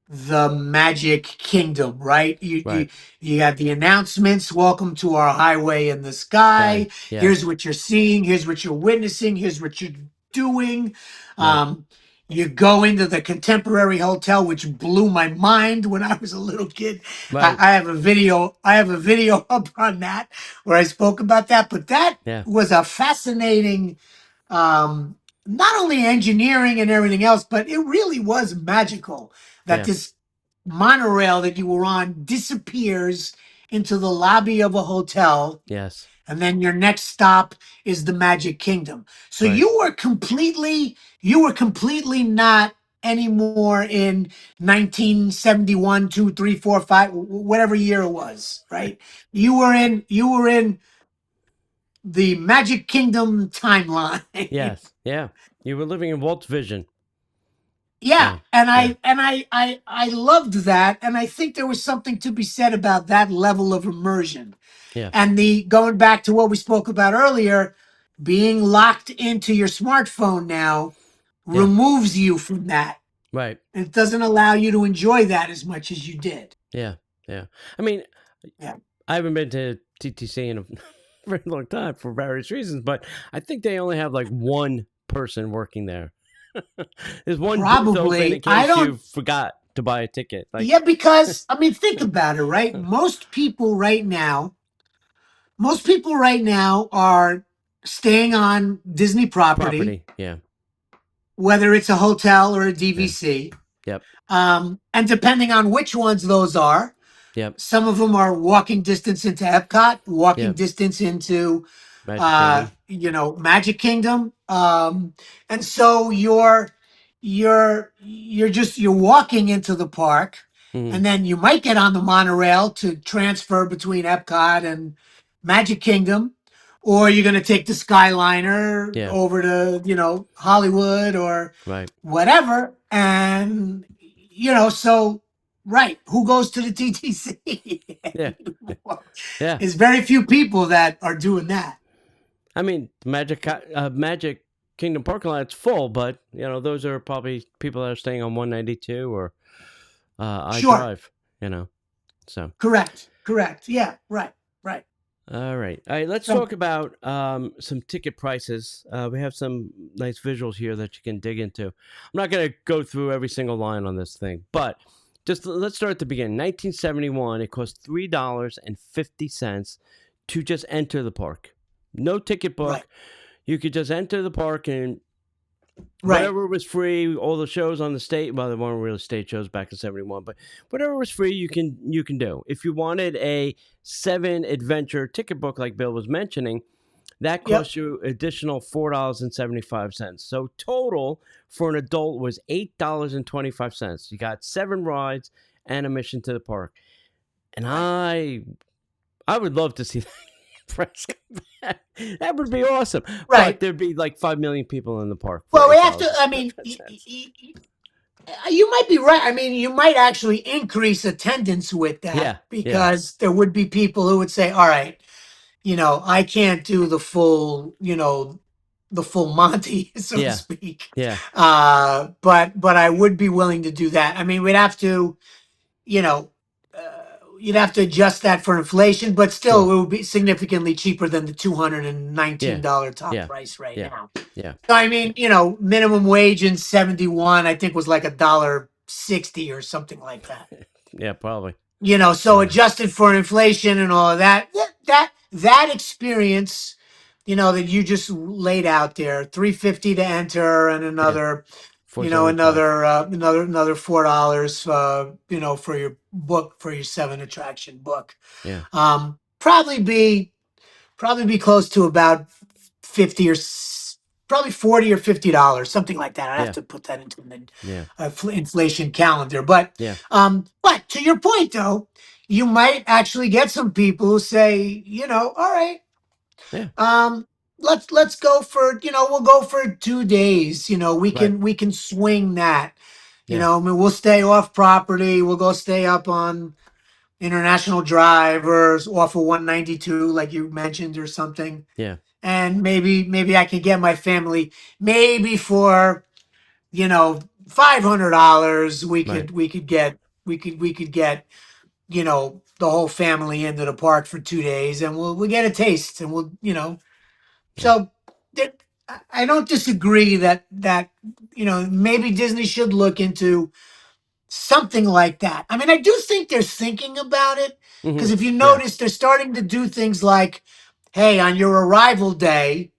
the Magic Kingdom, right? Right. You had the announcements. Welcome to our highway in the sky. Guy. Yes. Here's what you're seeing. Here's what you're witnessing. Here's what you're doing. Right. Um, you go into the Contemporary Hotel, which blew my mind when I was a little kid. Right. I have a video. I have a video up on that where I spoke about that. But that Yeah. was a fascinating, not only engineering and everything else, but it really was magical that Yeah. this monorail that you were on disappears into the lobby of a hotel, Yes. and then your next stop is the Magic Kingdom. So Right. you were completely not anymore in 1971, 2, 3, 4, 5, whatever year it was, right? You were in the Magic Kingdom timeline. Yes. Yeah. You were living in Walt's vision. Yeah, Yeah. and Yeah. I loved that, and I think there was something to be said about that level of immersion. Yeah. And the going back to what we spoke about earlier, being locked into your smartphone now Yeah. removes you from that. Right. It doesn't allow you to enjoy that as much as you did. Yeah. Yeah. I mean, Yeah. I haven't been to TTC in a very long time for various reasons, but I think they only have like one person working there. There's one booth open in Probably. I case don't. you forgot to buy a ticket. Like, Yeah, because I mean, think about it, right? Most people right now most people right now are staying on Disney property, Property. Yeah. whether it's a hotel or a Yeah. DVC. Yep. And depending on which ones those are, Yep. some of them are walking distance into Epcot, walking Yep. distance into, Magic Kingdom. Magic Kingdom. And so you're walking into the park, Mm. and then you might get on the monorail to transfer between Epcot and Magic Kingdom, or you're going to take the Skyliner Yeah. over to, Hollywood or Right. whatever. And, so, right, who goes to the TTC? Yeah. Yeah. There's very few people that are doing that. I mean, Magic Kingdom parking lot's full, but those are probably people that are staying on 192 or Sure. iDrive. So. Correct. Yeah, right. All right. Let's So, talk about some ticket prices. We have some nice visuals here that you can dig into. I'm not going to go through every single line on this thing, but just let's start at the beginning. 1971, it cost $3.50 to just enter the park. No ticket book. right. You could just enter the park and Right. whatever was free, all the shows on the state. Well, there weren't really state shows back in '71, but whatever was free, you can do. If you wanted a 7 adventure ticket book, like Bill was mentioning, that Yep. cost you additional $4.75. So total for an adult was $8.25. You got 7 rides and admission to the park, and Right. I would love to see that price come back. That would be awesome. But Right. there'd be like 5 million people in the park for Well, we eight have to, dollars I and mean, twenty-five cents. you might be right. I mean, you might actually increase attendance with that Yeah, yeah, because there would be people who would say, all right, I can't do the full Monty, so to yeah, speak. yeah, But I would be willing to do that. I mean, we'd have to, you know, uh, you'd have to adjust that for inflation, but still, sure. it would be significantly cheaper than the Yeah, $219 top yeah, price right yeah, now. yeah, So I mean, minimum wage in '71, I think was like $1.60 or something like that. yeah, probably. So adjusted for inflation and all of that, that experience, that you just laid out there, 350 to enter, and Yeah, another, 475. another $4, for your book, for your 7 attraction book. Yeah, Probably be close to about 50 or probably $40 or $50, something like that. I'd have yeah, to put that into the yeah, inflation calendar. But yeah, but to your point though, you might actually get some people who say, all right, yeah. let's go for, we'll go for 2 days. We Right. can we can swing that. Yeah, I mean, we'll stay off property. We'll go stay up on International Drive or off of 192, like you mentioned, or something. yeah. And maybe I can get my family, maybe for, $500. We Right. could we could get we could get, the whole family into the park for 2 days, and we'll get a taste, and we'll, Yeah. so I don't disagree that maybe Disney should look into something like that. I mean, I do think they're thinking about it, Mm-hmm. because if you Yeah. notice, they're starting to do things like, hey, on your arrival day,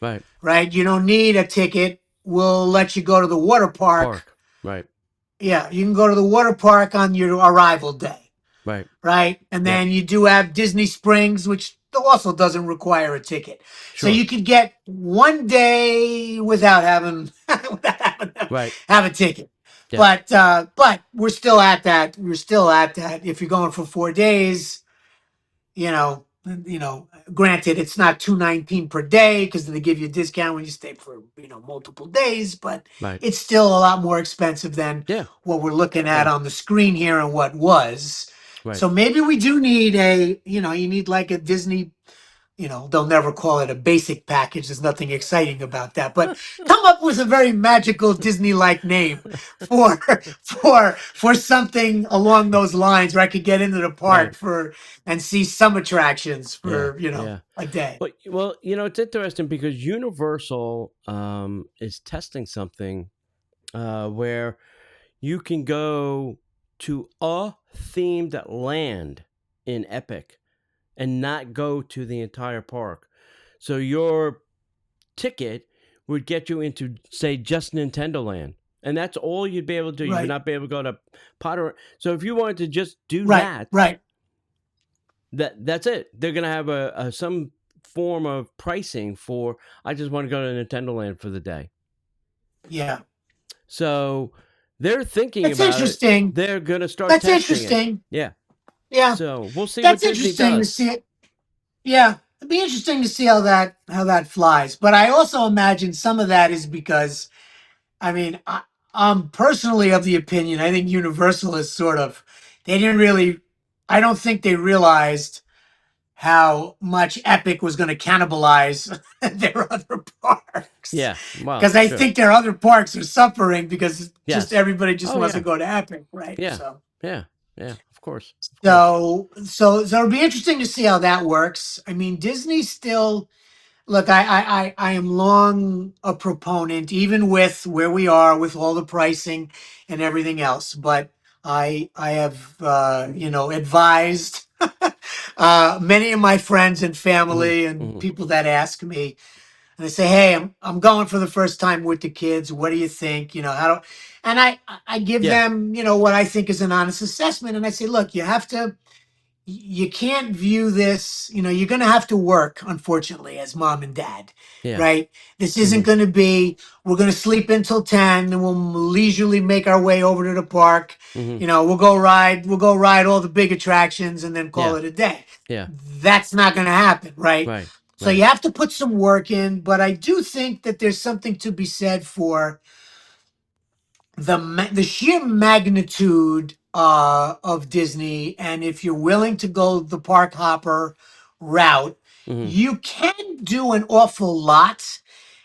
Right. right? You don't need a ticket. We'll let you go to the water park. Park. Right. Yeah, you can go to the water park on your arrival day, Right. right? And Yep. then you do have Disney Springs, which also doesn't require a ticket. So Sure. you could get 1 day without having Right. have a ticket. Yep. But we're still at that. We're still at that. If you're going for 4 days, granted, it's not 219 per day because they give you a discount when you stay for multiple days, but Right. it's still a lot more expensive than Yeah. what we're looking at Yeah. on the screen here and what was. Right. So maybe we do need you need like a Disney. They'll never call it a basic package. There's nothing exciting about that. But come up with a very magical Disney-like name for for something along those lines where I could get into the park Right. for and see some attractions Yeah. for Yeah. a day. Well, it's interesting because Universal is testing something where you can go to a themed land in Epic and not go to the entire park. So your ticket would get you into, say, just Nintendo Land. And that's all you'd be able to do. You would Right. not be able to go to Potter. So if you wanted to just do Right. that, Right. that's it. They're going to have a some form of pricing for, I just want to go to Nintendo Land for the day. Yeah. So they're thinking That's about interesting. it. They're going to start That's testing interesting. it. Yeah. Yeah. So we'll see what That's Disney interesting to does. see it. Yeah. It'd be interesting to see how that flies. But I also imagine some of that is because, I mean, I'm personally of the opinion, I think Universal is sort of, they didn't really, I don't think they realized how much Epic was going to cannibalize their other parks. Yeah. Well, Because I sure. think their other parks are suffering because just Yes. everybody just Oh, wants yeah. to go to Epic, right? Yeah. So, Yeah. Of course. so it'll be interesting to see how that works. I mean, Disney still look. I am long a proponent, even with where we are with all the pricing and everything else. But I have advised many of my friends and family and Mm-hmm. people that ask me, and they say, "Hey, I'm going for the first time with the kids. What do you think? You know, how do?" And I give Yeah. them, what I think is an honest assessment, and I say, "Look, you can't view this. You're going to have to work, unfortunately, as mom and dad, Yeah. right? This isn't Mm-hmm. going to be. We're going to sleep until 10, and we'll leisurely make our way over to the park. Mm-hmm. We'll go ride all the big attractions, and then call Yeah. it a day." Yeah. That's not going to happen, right? Right. So you have to put some work in, but I do think that there's something to be said for the sheer magnitude of Disney, and if you're willing to go the park hopper route, Mm-hmm. you can do an awful lot.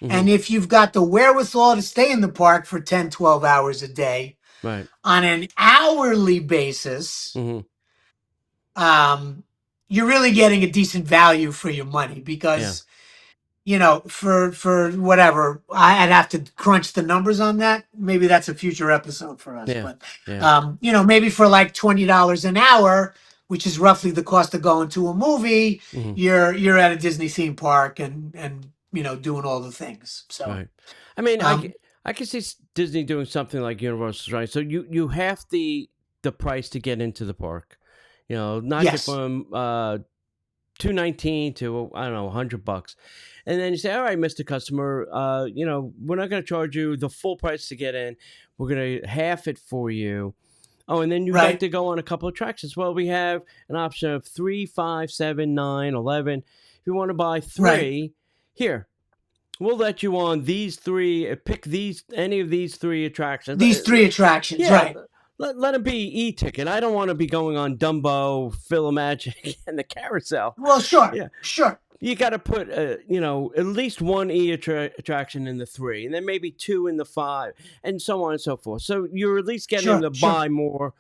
Mm-hmm. And if you've got the wherewithal to stay in the park for 10, 12 hours a day Right. on an hourly basis, Mm-hmm. you're really getting a decent value for your money Yeah. because for whatever, I'd have to crunch the numbers on that. Maybe that's a future episode for us. Yeah. But Yeah. maybe for like $20 an hour, which is roughly the cost of going to a movie, Mm-hmm. you're at a Disney theme park and doing all the things. So Right. I mean, um, I can see Disney doing something like Universal, right? So you have the price to get into the park. Knock it yes, from $219 to, I don't know, $100, and then you say, all right, Mr. Customer, we're not going to charge you the full price to get in. We're going to half it for you. Oh, and then you'd like right, to go on a couple of attractions. Well, we have an option of 3, 5, 7, 9, 11. If you want to buy 3, right. here, we'll let you on these 3. Pick any of these 3 attractions. These three attractions, Yeah, right? let them be e-ticket. I don't want to be going on Dumbo, Philomagic, and the Carousel. Well, sure, Yeah, sure. you got to put at least one attraction in the 3, and then maybe 2 in the 5, and so on and so forth. So you're at least getting them Sure, to sure. buy more.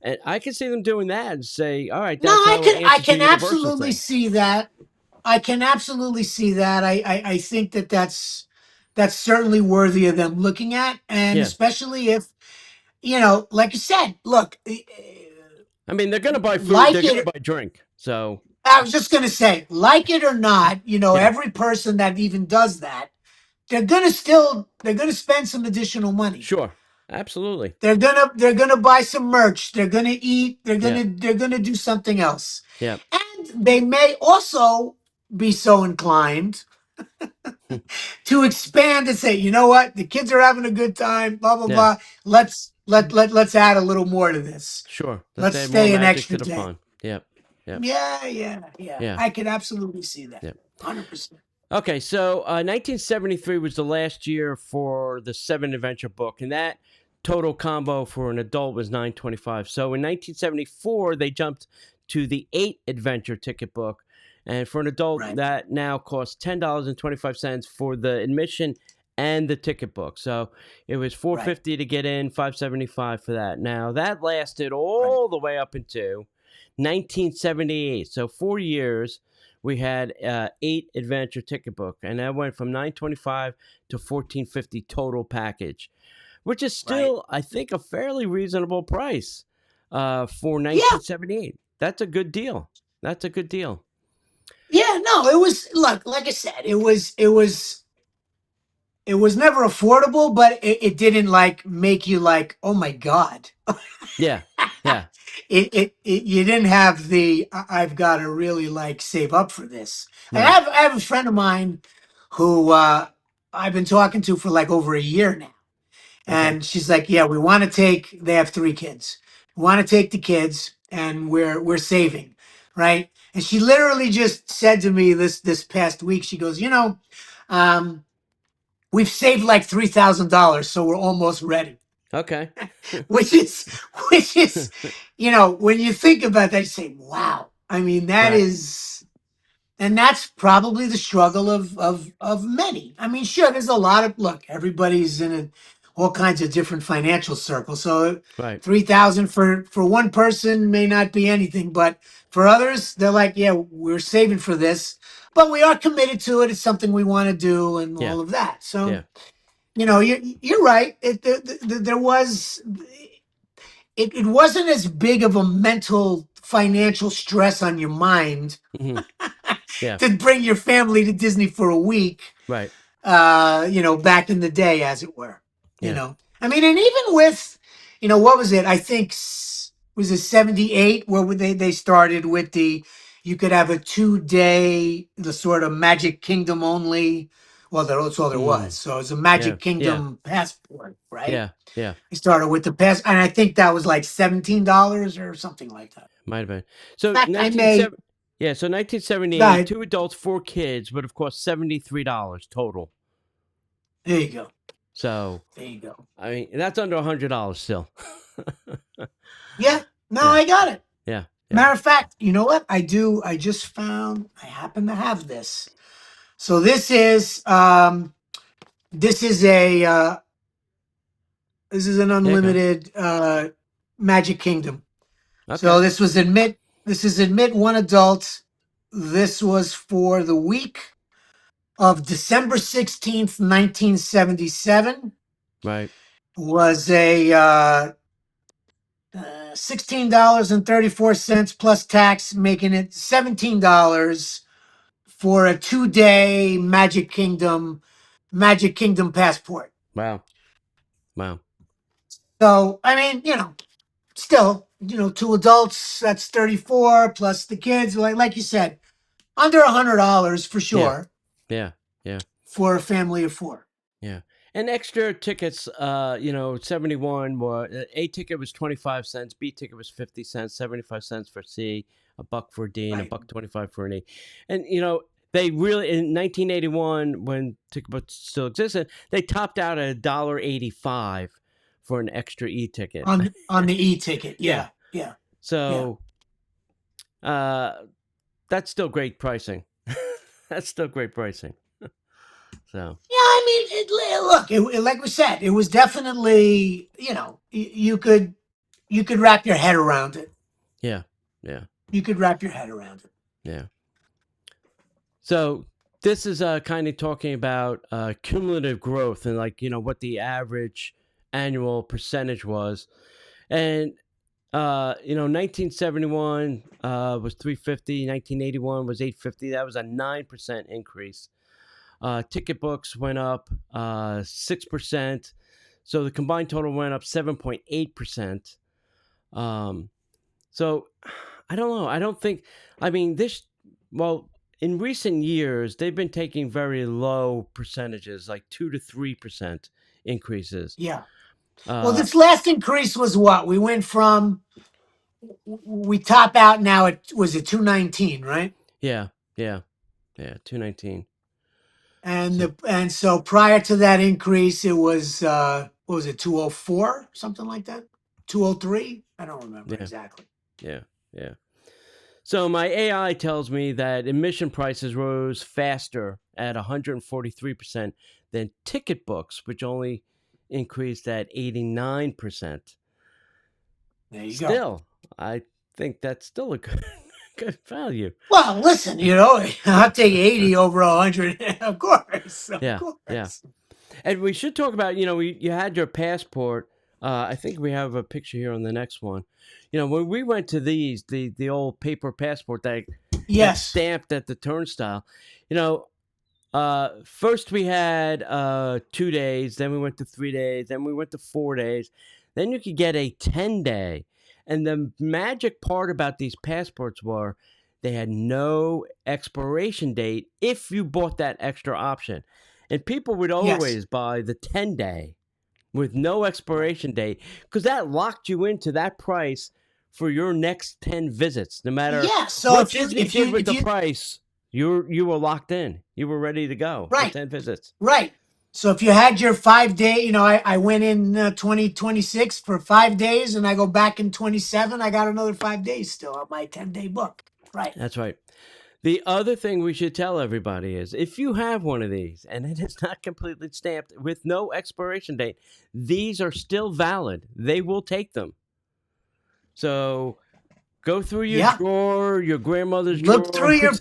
And I can see them doing that and say, all right, No, that's I our can I answer to can Universal absolutely thing. see that. I can absolutely see that. I think that's certainly worthy of them looking at, and Yeah. especially if like you said, look, I mean, they're going to buy food. They're like going to it. buy drink. So, I was just gonna say, like it or not, yeah, every person that even does that, they're gonna spend some additional money. sure. Absolutely. They're gonna buy some merch. They're gonna eat. They're Yeah. gonna they're gonna do something else, Yeah. and they may also be so inclined to expand and say, you know what, the kids are having a good time, blah blah Yeah. blah. Let's add a little more to this. Sure. Let's Let's add more stay an magic extra to the day. fun. Yep. Yep. Yeah. Yeah. I could absolutely see that. Yep. 100%. Okay, so 1973 was the last year for the 7 adventure book, and that total combo for an adult was $9.25. So in 1974, they jumped to the 8 adventure ticket book, and for an adult, Right. that now costs $10.25 for the admission and the ticket book. So it was $4.50 to get in, $5.75 for that. Now that lasted all the way up into 1978. So 4 years we had 8 adventure ticket book, and that went from $9.25 to $14.50 total package, which is still, I think, a fairly reasonable price for Yeah. 1978. That's a good deal. That's a good deal. Yeah, no, it was look, like I said, it was never affordable, but it didn't like make you like, oh my God. Yeah, yeah, You didn't have the I've got to really like save up for this. right. I have a friend of mine who I've been talking to for like over a year now. Okay, And she's like, "Yeah, we want to take. They have three kids. We want to take the kids, and we're saving, right?" And she literally just said to me this past week, she goes, um, we've saved like $3,000, so we're almost ready. okay. Which is, which is, when you think about that, you say, "Wow." I mean, that Right, is. And that's probably the struggle of many. I mean, sure, there's a lot of look. Everybody's in all kinds of different financial circles. So right. 3,000 for one person may not be anything, but for others, they're like, yeah, we're saving for this, but we are committed to it. It's something we want to do, and Yeah, all of that. So yeah. you're right. There was it wasn't as big of a mental financial stress on your mind Hmm. Yeah, to bring your family to Disney for a week, right. back in the day, as it were. Yeah. I mean, and even with, what was it? I think was it 78 where they started with you could have a 2 day, the sort of Magic Kingdom only. Well, that's all there was. Mm, So it's a yeah, Magic yeah, Kingdom passport, right? yeah, yeah. I started with the pass, and I think that was like $17 or something like that. Might have been. So In fact, I may 1970. Yeah, so 1978, guide. two adults, four kids would have cost $73 total. There you go. So There you go. I mean, that's under $100 still. Yeah. No, Yeah, I got it. yeah, yeah. Matter of fact, you know what? I do. I just found. I happen to have this. So this is an Yeah, go. unlimited Magic Kingdom. So Okay, this is admit one adult. This was for the week of December 16th, 1977. right. Was a $16.34 plus tax, making it $17 for a 2 day Magic Kingdom passport. Wow, wow. So I mean, still, two adults, that's 34 plus the kids, like you said, under $100 for Yeah, sure yeah, yeah, for a family of four. yeah. And extra tickets, 71 were A ticket was 25 cents, B ticket was 50 cents, 75 cents for C, a buck for D, and a Right. buck 25 for an E. And they really in 1981 when ticket books still existed, they topped out at $1.85 for an extra E ticket. On the e-ticket. Yeah. Yeah. Yeah. Yeah. So uh that's still great pricing. That's still great pricing. So, Yeah, I mean, look, like we said, it was definitely, you could wrap your head around it. yeah. Yeah. You could wrap your head around it. Yeah. So this is kind of talking about cumulative growth and like what the average annual percentage was, and 1971 was 350, 1981 was 850. That was a 9% increase. Ticket books went up 6%, so the combined total went up 7.8%. So I don't know. I don't think. I mean, Well, in recent years, they've been taking very low percentages, like 2 to 3% increases. Yeah. Well, Uh, this last increase was what? We top out now at, was it 219, right? yeah, yeah, yeah. 219. So And so prior to that increase, it was what was it, 204, something like that? 203? I don't remember yeah, exactly. yeah, yeah. So my AI tells me that admission prices rose faster at 143% than ticket books, which only increased at 89%. There you go. Still, I think that's still a good, good value. Well, listen, I'll take 80 over 100, of course. Of Yeah, yeah. course. And we should talk about, you had your passport. I think we have a picture here on the next one. When we went to the old paper passport that that's Yes. stamped at the turnstile. You know, first we had 2 days, then we went to 3 days, then we went to 4 days. Then you could get a 10-day. And the magic part about these passports were they had no expiration date if you bought that extra option. And people would Yes. always buy the 10-day with no expiration date because that locked you into that price for your next 10 visits. No matter Yeah. So what if you Disney did with the price, you were locked in. You were ready to go for right, 10 visits. right. So if you had your 5 day, I went in 2026 for 5 days, and I go back in 27. I got another 5 days still on my 10-day book. Right. That's right. The other thing we should tell everybody is if you have one of these and it is not completely stamped with no expiration date, these are still valid. They will take them. So go through your Yeah. drawer, your grandmother's drawer, Look through your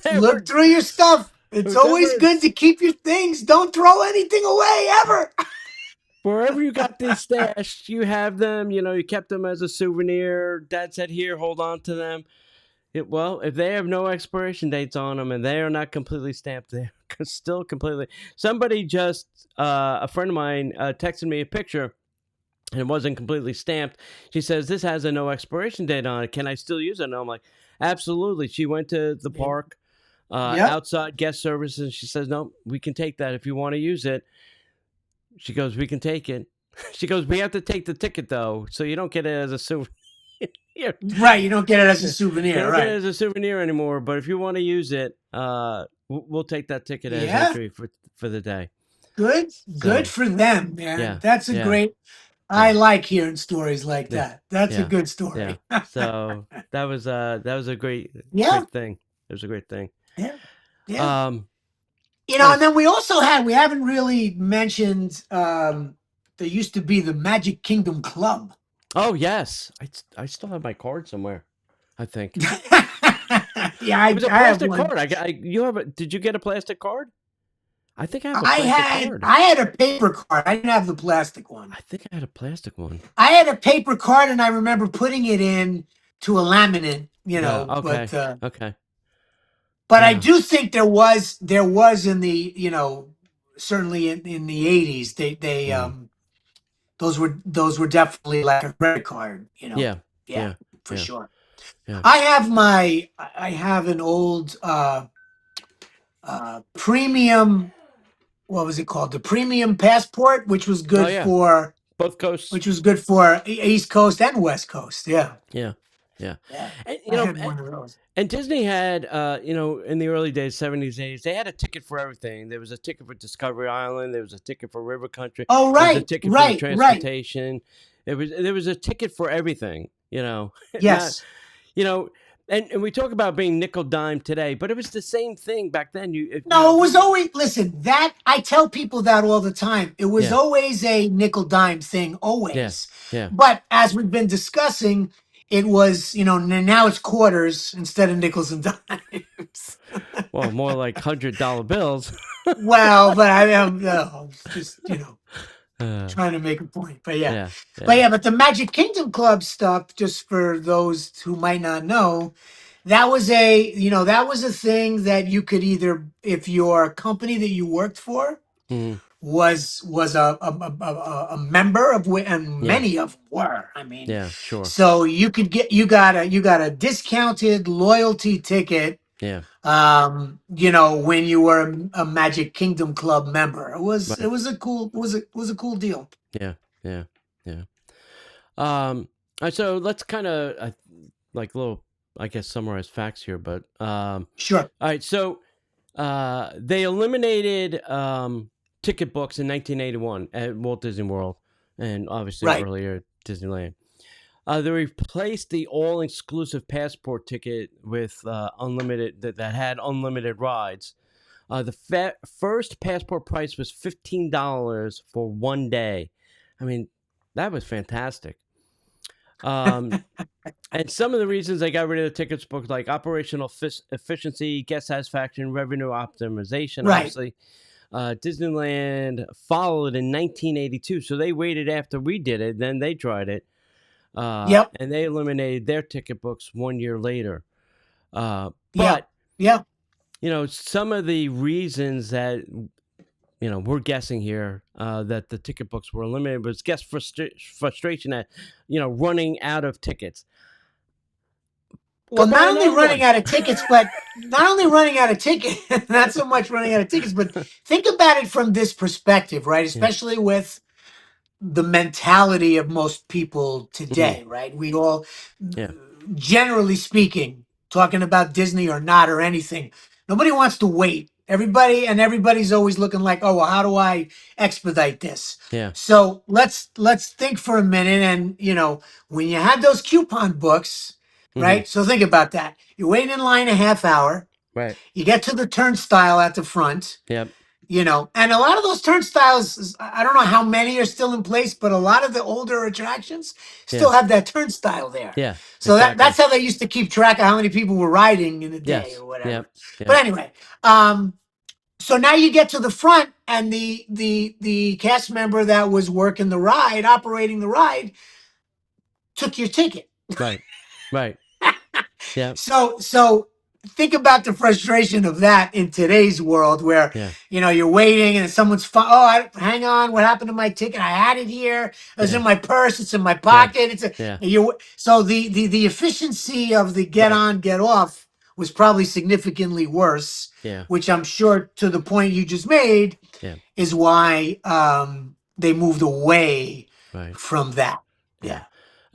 stuff. It's whatever always good it's, to keep your things. Don't throw anything away ever. wherever you got these stashed, you have them. You kept them as a souvenir. Dad said, "Here, hold on to them." Well, if they have no expiration dates on them and they are not completely stamped, they're still completely. Somebody just, a friend of mine, texted me a picture. And it wasn't completely stamped. She says, "This has a no expiration date on it. Can I still use it?" And I'm like, "Absolutely." She went to the park, Yep. outside guest services. And she says, "No, we can take that if you want to use it." She goes, "We can take it." She goes, "We have to take the ticket, though, so you don't get it as a souvenir." Right. You don't get it as a You souvenir. don't get it Right. as a souvenir anymore. But if you want to use it, we'll take that ticket as Yeah. entry for the day. Good. Good So, for them, man. yeah, That's a yeah, great. I yeah. like hearing stories like Yeah, that. That's a yeah, good yeah. story. So that was a great Yeah. thing. It was a great thing. Yeah. Yeah. Um, And nice. then we haven't really mentioned, there used to be the Magic Kingdom Club. Oh yes, I still have my card somewhere. I think Yeah, it was a I have plastic one. card. You have a? Did you get a plastic card? I think I have a plastic card. I had a paper card. I didn't have the plastic one. I think I had a plastic one. I had a paper card, and I remember putting it in to a laminate, Yeah. but Okay. Okay. I Yeah. do think there was in the, certainly in the 80s, they Mm. those were definitely like a credit card, Yeah. Yeah, Yeah. for Yeah. sure. Yeah. I have an old premium, what was it called? The premium passport, Oh yeah. Both coasts. East Coast and West Coast. Yeah. Yeah. Yeah. Yeah. And I had one of those. And Disney had, in the early days, 70s, 80s, they had a ticket for everything. There was a ticket for Discovery Island. There was a ticket for River Country. Oh, There was a right, ticket for the right, right. transportation. There was a ticket for everything. Not, Yes. and we talk about being nickel dime today, but it was the same thing back then. No, it was always, listen, that I tell people that all the time. It was Yeah, always a nickel dime thing, yeah, always. yeah. But as we've been discussing, it was, now it's quarters instead of nickels and dimes. Well, more like $100 bills. Well, but I'm just, Uh, trying to make a point. But yeah. yeah, yeah, But the Magic Kingdom Club stuff, just for those who might not know, that was a thing that you could either, if your company that you worked for mm, was a member of, and yeah, many of them were. I mean, yeah, sure, so you got a discounted loyalty ticket. yeah, When you were a Magic Kingdom Club member, it right, was a cool cool deal. yeah, yeah, yeah. So let's kind of like little, I guess, summarize facts here. But Sure. all right, so they eliminated ticket books in 1981 at Walt Disney World, and obviously Right. earlier at Disneyland. They replaced the all-inclusive passport ticket with unlimited that had unlimited rides. The first passport price was $15 for 1 day. I mean, that was fantastic. And some of the reasons they got rid of the tickets book, like operational efficiency, guest satisfaction, revenue optimization, Right. obviously. Disneyland followed in 1982, so they waited after we did it, then they tried it. Yep. And they eliminated their ticket books 1 year later. Yeah. But Yeah. Some of the reasons that we're guessing here that the ticket books were eliminated was guest frustration at running out of tickets. Go Well, buy not only another running one. out of tickets, but not only running out of tickets, not so much running out of tickets, but think about it from this perspective, right? Yeah. Especially with the mentality of most people Hmm. today, right? We all, Yeah. generally speaking, talking about Disney or not or anything, nobody wants to wait. Everybody's always looking like, oh, well, how do I expedite this? Yeah. So let's think for a minute. And when you had those coupon books, Hmm. right? So think about that. You're waiting in line a half hour. Right. You get to the turnstile at the front, Yep. and a lot of those turnstiles, I don't know how many are still in place, but a lot of the older attractions Yeah. still have that turnstile there. Yeah. So Exactly. that's how they used to keep track of how many people were riding in a day Yes. or whatever. Yep. But Yep. anyway, so now you get to the front, and the cast member that was working the ride, operating the ride, took your ticket. Right. Right. Yep. So think about the frustration of that in today's world, where Yeah. you're waiting and someone's hang on, what happened to my ticket? I had it here. It was in Yeah. my purse. It's in my Yeah. pocket. It's a Yeah. you. So the efficiency of the get Right. on get off was probably significantly worse, Yeah. which I'm sure, to the point you just made, Yeah. is why they moved away Right. from that. Yeah. Yeah.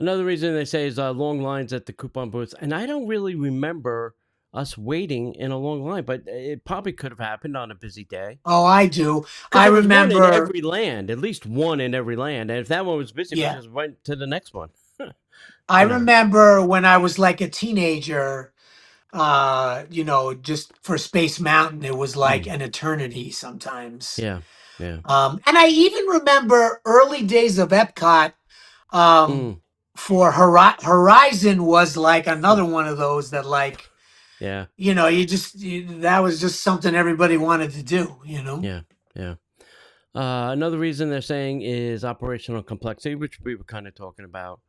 Another reason they say is long lines at the coupon booths, and I don't really remember us waiting in a long line, but it probably could have happened on a busy day Oh, I do. because I there was one in remember. every land, at least one in every land, and if that one was busy, we Yeah. just went to the next one. I you know. remember when I was like a teenager, just for Space Mountain, it was like Mm. an eternity sometimes. Yeah. Yeah. And I even remember early days of Epcot, um, Mm. for Horizon was like another one of those that, like, Yeah. that was just something everybody wanted to do. Yeah. Yeah. Another reason they're saying is operational complexity, which we were kind of talking about.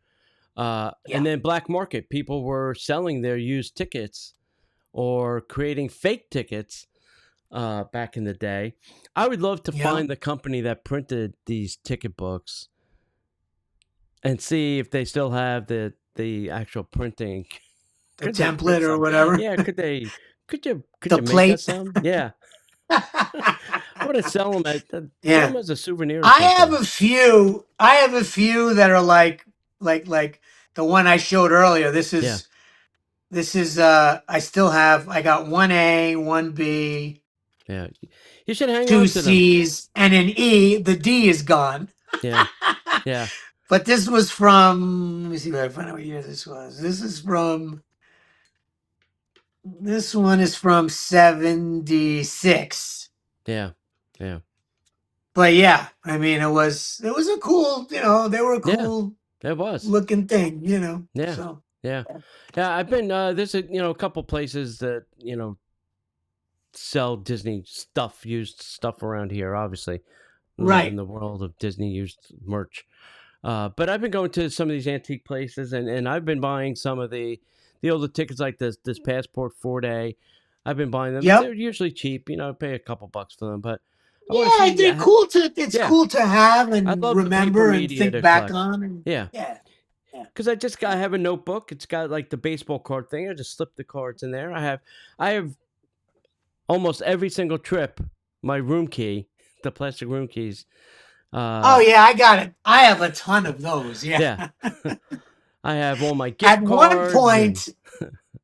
And Yeah. then black market, people were selling their used tickets or creating fake tickets back in the day. I would love to Yeah. find the company that printed these ticket books and see if they still have the actual printing. The Could they print template or some? whatever. Yeah, could The you make us plate. some? Yeah. I want to sell Yeah. them as a souvenir or I have something. a few. I have a few that are like the one I showed earlier. This Yeah. is I still have. I got 1A, 1B, Yeah. You should hang two on to them. C's, and an E. The D is gone. Yeah. Yeah. But this was from. Let me see if I can find out what year this was. This one is from 76. Yeah. Yeah. But yeah, I mean, it was a cool. They were a Yeah. cool It was. looking thing. Yeah. So. Yeah. Yeah. I've been there's a couple places that, sell Disney stuff, used stuff around here, obviously. Live in Right. the world of Disney used merch. But I've been going to some of these antique places, and I've been buying some of the older tickets like this Passport 4-day. I've been buying them. Yep. They're usually cheap, pay a couple bucks for them, but I want to Yeah, see. they're cool to. It's Yeah, cool to have I and love the paper remember and media think to back collect. on. And Yeah, yeah, yeah. because I have a notebook. It's got like the baseball card thing. I just slip the cards in there. I have almost every single trip my room key, the plastic room keys. Oh Uh, yeah, I got it. I have a ton of those. Yeah. yeah, I have all my At gift one cards and point,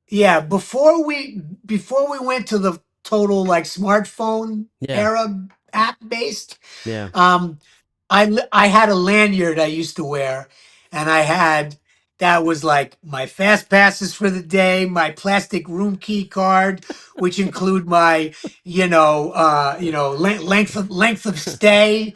yeah, before we went to the total like smartphone yeah, era, app based. yeah, Um, I had a lanyard I used to wear, and that was like my fast passes for the day, my plastic room key card, which include my length of stay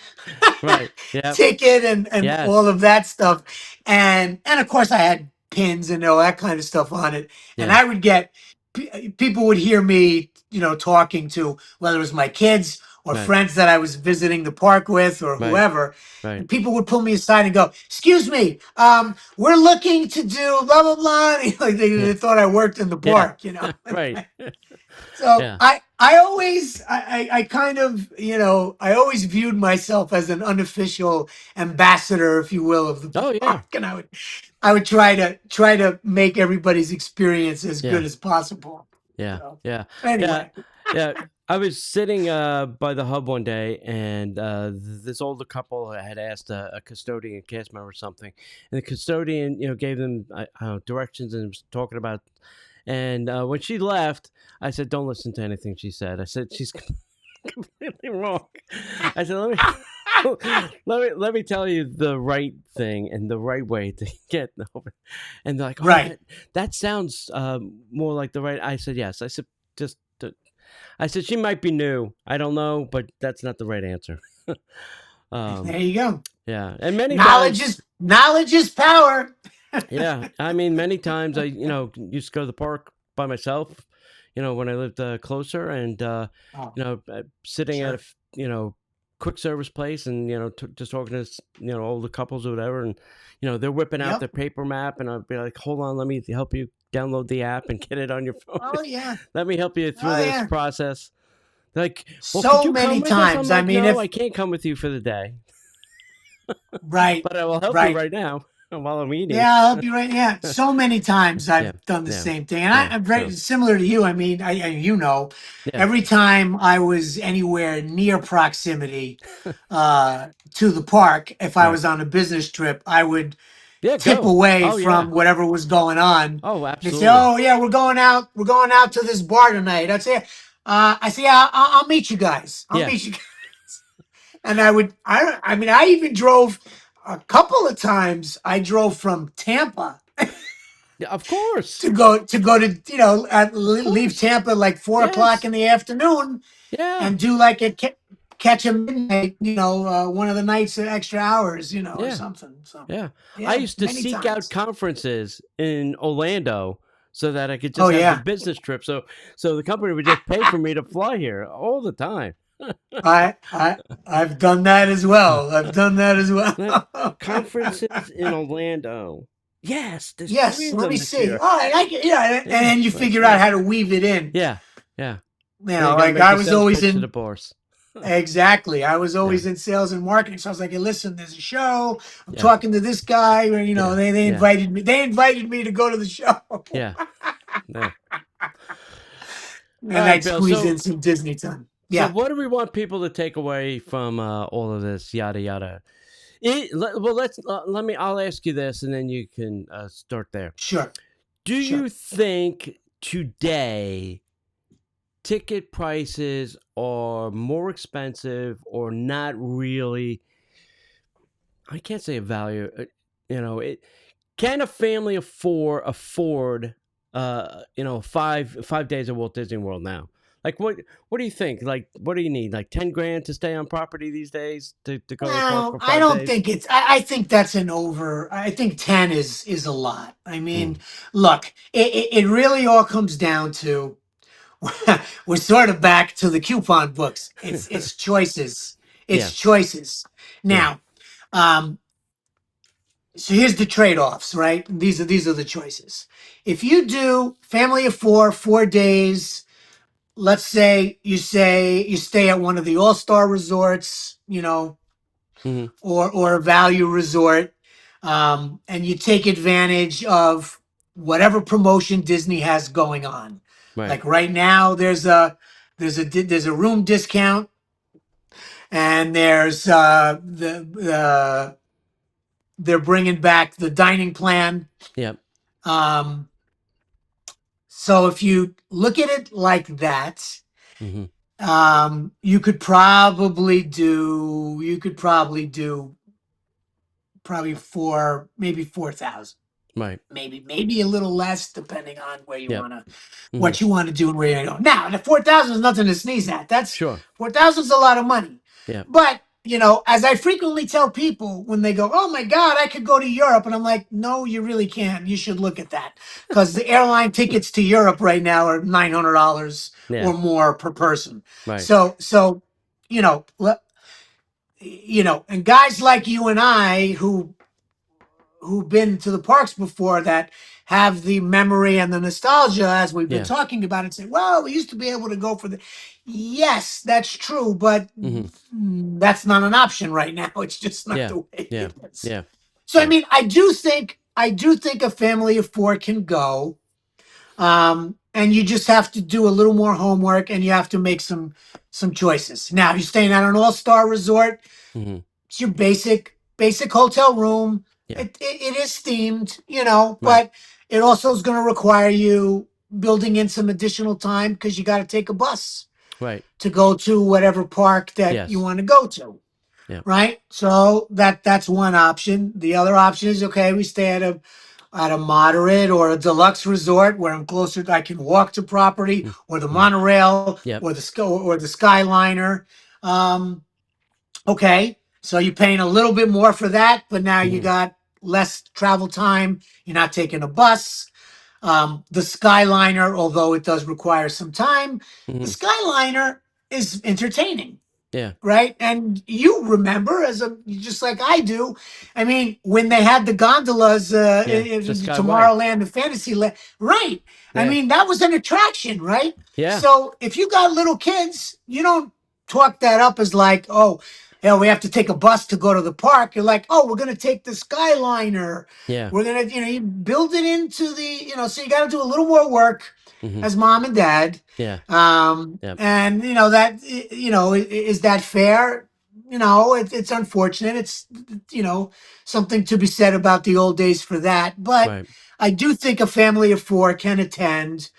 right, yep, ticket, and all yes, of that stuff, and of course I had pins and all that kind of stuff on it, and yeah, I would get people would hear me talking to, whether it was my kids or Right. friends that I was visiting the park with or Right. whoever. Right. And people would pull me aside and go, "Excuse me, we're looking to do blah blah blah." Like Yeah. they thought I worked in the Yeah. park, you know. Right. So Yeah. I always I kind of, you know, I always viewed myself as an unofficial ambassador, if you will, of the Oh yeah. park, and I would try to make everybody's experience as good Yeah. as possible. Yeah. So Yeah. Yeah. anyway, Yeah. I was sitting by the hub one day, and this older couple had asked a custodian, cast member, something, and the custodian, gave them I don't know, directions and was talking about. And when she left, I said, "Don't listen to anything she said." I said, "She's completely wrong." I said, "Let me." let me tell you the right thing and the right way to get over. And they're like, "Oh, right. that sounds more like the right." I said, "Yes." I said, "Just." I said she might be new. I don't know, but that's not the right answer. There you go. Yeah, and many Knowledge times, is knowledge is power. yeah, I mean, many times I, used to go to the park by myself. When I lived closer, and Oh, sitting at a, sure. quick service place, and just talking to older couples or whatever, and they're whipping out Yep. their paper map, and I'd be like, "Hold on, let me help you download the app and get it on your phone. Oh yeah. Let me help you through Oh this yeah. process." They're like, "Well, could So you come many with us?" I'm times. I like, mean, "No, if I can't come with you for the day, right, but I will help you right. right now while I'm eating." Yeah, I'll help you right. Yeah, so many times Yeah, I've done the yeah, same thing, and yeah, I'm very true. similar to you. I mean, you know, Yeah, every time I was anywhere near proximity to the park, if I right. was on a business trip, I would Yeah, tip go. away Oh from yeah. whatever was going on. Oh, They say, absolutely. "Oh yeah, we're going out to this bar tonight." I say, "Yeah, I'll meet you guys. I'll Yeah, meet you." And I mean, I even drove a couple of times. I drove from Tampa yeah, of course, to of leave course. Tampa like 4 o'clock Yes. in the afternoon Yeah, and do like catch a midnight, one of the nights of extra hours, or yeah, something. So yeah. I yeah, used to many seek out times. conferences in Orlando so that I could Oh just have the yeah, business trip. So the company would just pay for me to fly here all the time. I've done that as well. I've done that as Let- well. Conferences in Orlando. Yes, there's three Yes, of let them me this see. year. Oh, and and Yeah, then you let's figure out see. how to weave it in. Yeah, yeah. You Then you know, got to like make I the was sales always pitch to the in. boss. Exactly. I was Yeah, always in sales and marketing. So I was like, hey, listen, there's a show. I'm yeah, talking to this guy. And, yeah, they yeah, invited me. They invited me to go to the show. yeah, yeah. All And right, I'd Bill. squeeze in So, some Disney time. so Yeah, what do we want people to take away from all of this? Yada yada. Well, let me. I'll ask you this, and then you can start there. sure. Do Sure. you think today ticket prices are more expensive or not really? I can't say a value. It can a family afford 5 days at Walt Disney World now? Like what do you think? Like what do you need? Like 10 grand to stay on property these days to go to the park Well, for I five don't days? think I think that's an over. I think 10 is a lot. I mean, Mm. look, it really all comes down to we're sort of back to the coupon books. It's choices. Yeah, It's choices. yeah. Now, um, so here's the trade-offs, right? These are the choices. If you do family of 4 days, let's say you stay at one of the all-star resorts, Hmm. or a value resort, and you take advantage of whatever promotion Disney has going on. Right. Like right now, there's a room discount, and there's they're bringing back the dining plan. Yep. Um, so if you look at it like that, Hmm. you could probably do probably maybe 4,000. Right. Maybe a little less depending on where you Yep. want to Hmm. what you want to do and where you go. Now, the 4,000 is nothing to sneeze at. That's Sure. 4,000 is a lot of money. Yep. But, as I frequently tell people when they go, "Oh my God, I could go to Europe." And I'm like, "No, you really can't. You should look at that." Because the airline tickets to Europe right now are $900 Yeah. or more per person. Right. So you know, and guys like you and I who've been to the parks before that have the memory and the nostalgia as we've been Yeah. talking about and say, well, we used to be able to go for the. Yes, that's true, but Hmm. that's not an option right now. It's just not Yeah. the way Yeah. it is. Yeah. So I Yeah. mean, I do think a family of four can go. And you just have to do a little more homework and you have to make some choices. Now, if you're staying at an all-star resort, Hmm. it's your basic hotel room. Yeah. It is themed, Right. but it also is going to require you building in some additional time because you got to take a bus Right. to go to whatever park that you Yes. want to go to, Yeah. right? So that's one option. The other option is, okay, we stay at a moderate or a deluxe resort where I'm closer. I can walk to property, or the Mm-hmm. monorail, Yep. or the Skyliner. Um, okay, so you're paying a little bit more for that, but now you Hmm. got less travel time. You're not taking a bus. The Skyliner, although it does require some time, the Hmm. Skyliner is entertaining, Yeah. right? And you remember, just like I do. I mean, when they had the gondolas Yeah. The in Sky White. Tomorrowland and Fantasyland, right? I Yeah. mean, that was an attraction, right? Yeah. So if you got little kids, you don't talk that up as like, oh, we have to take a bus to go to the park. You're like, oh, we're gonna take the Skyliner. Yeah. We're gonna, you build it into the, so you got to do a little more work Hmm. as mom and dad. Yeah. Yep. And that, is that fair? It's unfortunate. It's, something to be said about the old days for that. But Right. I do think a family of four can attend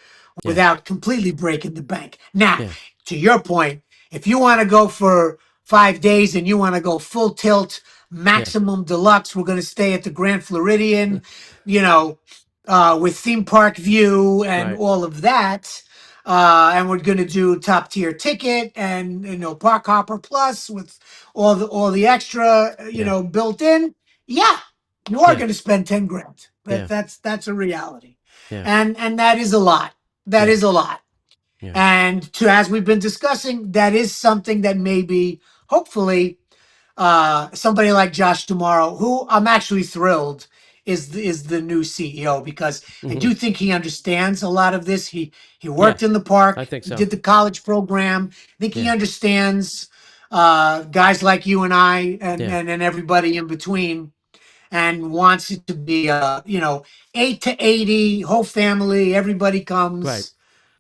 Yeah. without completely breaking the bank. Now, Yeah. to your point, if you want to go for 5 days and you want to go full tilt, Yeah. maximum deluxe, we're going to stay at the Grand Floridian, with theme park view and Right. all of that. And we're going to do top tier ticket and park hopper plus with all the extra Yeah. built in. Yeah, you are Yeah. going to spend 10 grand. Yeah. That's a reality, Yeah. and that is a lot. That Yeah. is a lot. Yeah. And as we've been discussing, that is something that maybe, hopefully, somebody like Josh tomorrow, who I'm actually thrilled is the new CEO, because I Hmm. do think he understands a lot of this. He Yeah. worked in the I park, think he so. did the college program. I think he Yeah. understands guys like you and I and, Yeah. and everybody in between, and wants it to be 8 to 80, whole family, everybody Right. comes,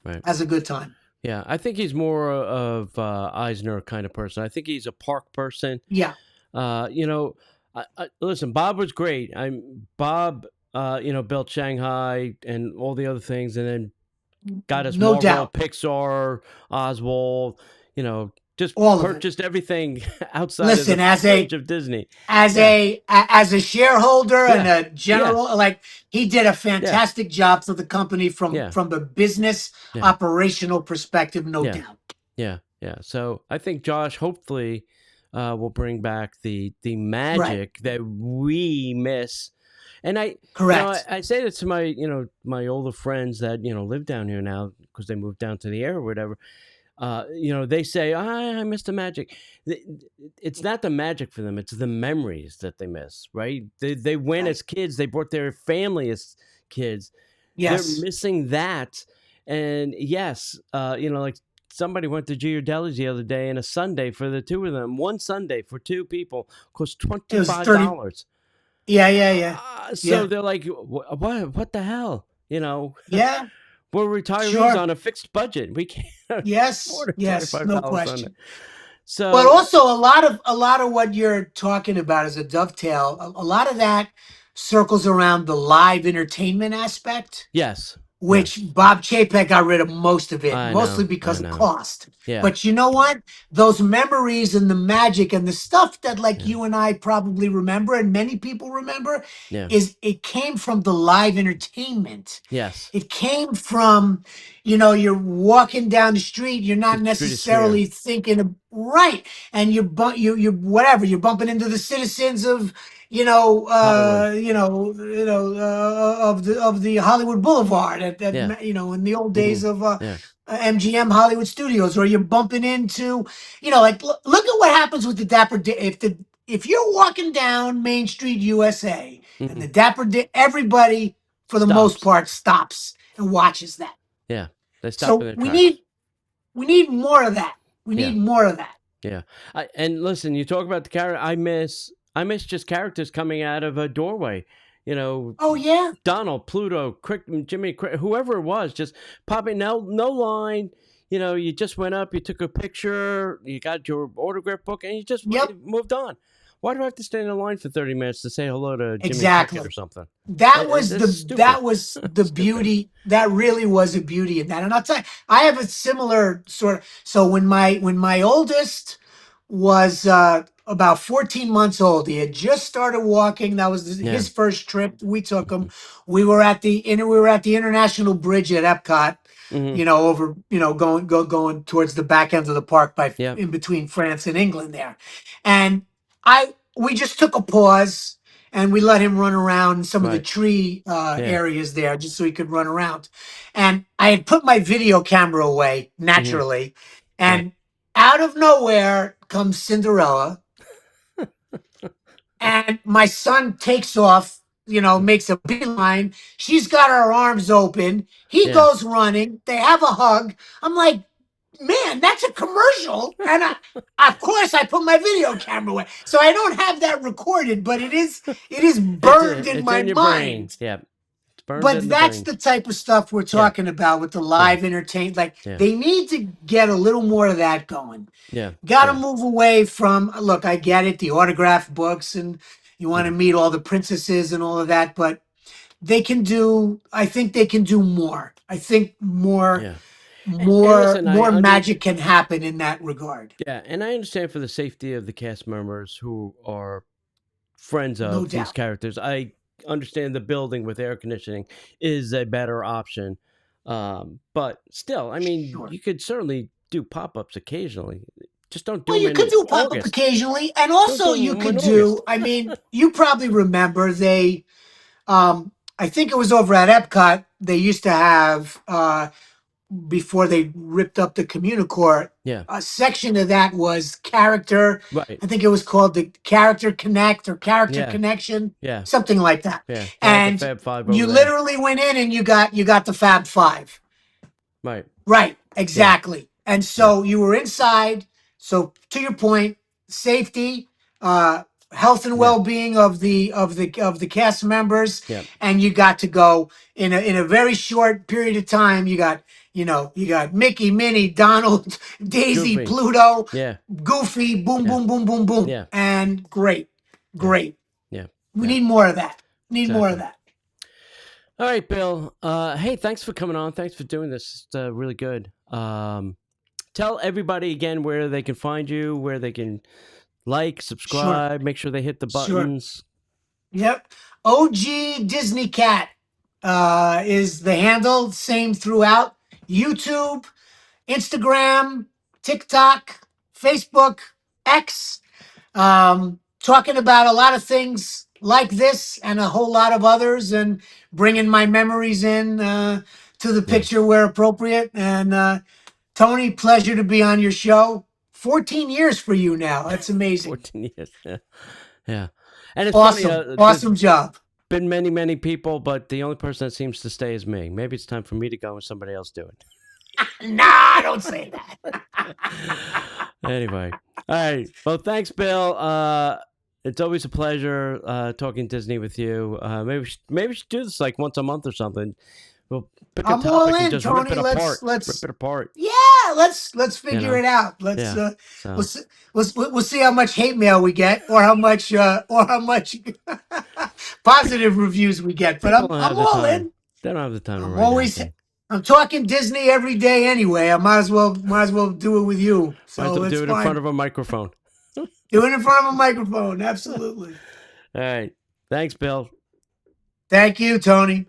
Right. has a good time. Yeah. I think he's more of Eisner kind of person. I think he's a park person. Yeah, You know, listen, Bob was great. I'm Bob. Built Shanghai and all the other things, and then got us no Marvel, doubt. Pixar, Oswald. Just All of it. purchased everything outside of the Listen, as fringe a of Disney. as Yeah. a as a shareholder and Yeah. a Yeah. general, like, he did a Yeah. fantastic job for the company from Yeah. from the business Yeah. operational perspective, no Yeah. doubt. Yeah. Yeah. So I think Josh hopefully will bring back the Right. magic that we miss. And I, Correct. I say this to my older friends that live down here now because they moved down to the air or whatever. They say, I miss the magic. It's not the magic for them; it's the memories that they miss. Right? They went Right. as kids. They brought their family as kids. They're Yes. missing that. And yes, like somebody went to Giardelli's the other day, and a Sunday for the two of them, one Sunday for two people, cost It was $25. 30. Yeah, yeah, yeah. So Yeah. they're like, what the hell? Yeah, We're retirees sure. on a fixed budget. We can't Yes, afford a yes, no $25 Sunday. question. But So also, a lot of what you're talking about is a dovetail. A lot of that circles around the live entertainment aspect, yes, which yes, Bob Chapek got rid of most of it, I mostly know, I because of know. cost. Yeah, But you know what? Those memories and the magic and the stuff that, like, yeah, you and I probably remember and many people remember, yeah, it came from the live entertainment. yes. It came from, you're walking down the street, you're The not Stratosphere. necessarily thinking of right, and you whatever, you're bumping into the citizens of Hollywood. Of the Hollywood Boulevard Yeah. in the old Hmm. days of Yeah. MGM Hollywood Studios, or you're bumping into, like look at what happens with the if you're walking down Main Street, USA, and Hmm. the everybody for the most Stops. part stops and watches that. Yeah. They stop in So their we tracks. need more of that. We Yeah. need more of that. Yeah. And listen, you talk about the character. I miss just characters coming out of a doorway. You know, Oh yeah. Donald, Pluto, Jimmy, whoever it was, just popping. No line. You just went up, you took a picture, you got your autograph book, and you just Yep. moved on. Why do I have to stand in line for 30 minutes to say hello to Jimmy Cricket or Exactly. something? That That's stupid. was the Stupid. beauty. That really was a beauty in that. And I'll tell you, I have a similar sort of. So when my oldest was about 14 months old, he had just started walking. That was Yeah. his first trip. We took him. We were at the International Bridge at Epcot. Hmm. Over going towards the back end of the park by Yeah. in between France and England there, and we just took a pause and we let him run around in some of the Right. tree Yeah. areas there just so he could run around. And I had put my video camera away Hmm. naturally, Right. and out of nowhere comes Cinderella, and my son takes off, makes a beeline. She's got her arms open. He Yeah. goes running. They have a hug. I'm like, man, that's a commercial. And of course, I put my video camera away, so I don't have that recorded, but it is burned in It's my in your brain. mind. Yeah. It's burned But in the that's brain. the type of stuff we're Yeah. talking about with the Yeah. live entertainment. Like Yeah. they need to get a little more of that going. Yeah. Got to Yeah. move away from, look, I get it, the autograph books, and you want to Mhm. meet all the princesses and all of that, but I think they can do more. I think more, Yeah. And more, listen, more magic can happen in that regard. yeah, and I understand for the safety of the cast members who are friends No of these doubt. characters. I understand the building with air conditioning is a better option. But still, I mean, Sure. you could certainly do pop-ups occasionally. Just don't do Well, them you could in do pop up August. occasionally. And Don't also, do you them in could do, August. I mean, you probably remember I think it was over at Epcot, they used to have, before they ripped up the Communicore, Yeah. a section of that was character. Right. I think it was called the Character Connect or Character Yeah. Connection, Yeah. something like that. Yeah. They had the And Fab Five over you there. literally went in and you got the Fab Five. Right. Right, Yeah. exactly. And Yeah. so you were inside. So to your point, safety, uh, health and Yeah. well-being of the cast members, Yeah. and you got to go in a very short period of time. You got Mickey, Minnie, Donald, Daisy, Goofy. Pluto, Yeah. Goofy, boom, Yeah. boom, boom, boom, boom, Yeah. and great, Yeah. great. Yeah. We Yeah. need more of that. Need more of Exactly. that. All right, Bill. Hey, thanks for coming on. Thanks for doing this. It's really good. Tell everybody again where they can find you, where they can like, Sure, subscribe, make sure they hit the sure. buttons. Yep. OG Disney Cat is the handle, same throughout. YouTube, Instagram, TikTok, Facebook, X. Talking about a lot of things like this and a whole lot of others, and bringing my memories in to the Yeah, picture where appropriate. And Tony, pleasure to be on your show. 14 years for you now. That's amazing. 14 years. Yeah, yeah. And it's funny. Awesome. There's Awesome job. been many, many people, but the only person that seems to stay is me. Maybe it's time for me to go and somebody else do it. Nah, don't say that. Anyway, all right. Well, thanks, Bill. It's always a pleasure talking Disney with you. Maybe we should do this like once a month or something. We'll pick a I'm all topic and in, just rip Tony. it apart. Rip Let's it apart. yeah, let's You figure know? it out. Yeah. We'll So see, we'll see how much hate mail we get, or how much positive reviews we get. But people I'm don't have I'm the all time. in. They don't have the time to I'm write always anything. I'm talking Disney every day anyway. I might as well do it with you. Might as So well it's do it in front fine. of a microphone. Do it in front of a microphone. Absolutely. All right. Thanks, Bill. Thank you, Tony.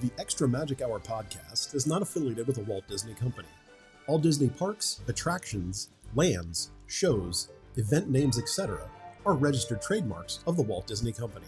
The Extra Magic Hour podcast is not affiliated with the Walt Disney Company. All Disney parks, attractions, lands, shows, event names, etc. are registered trademarks of the Walt Disney Company.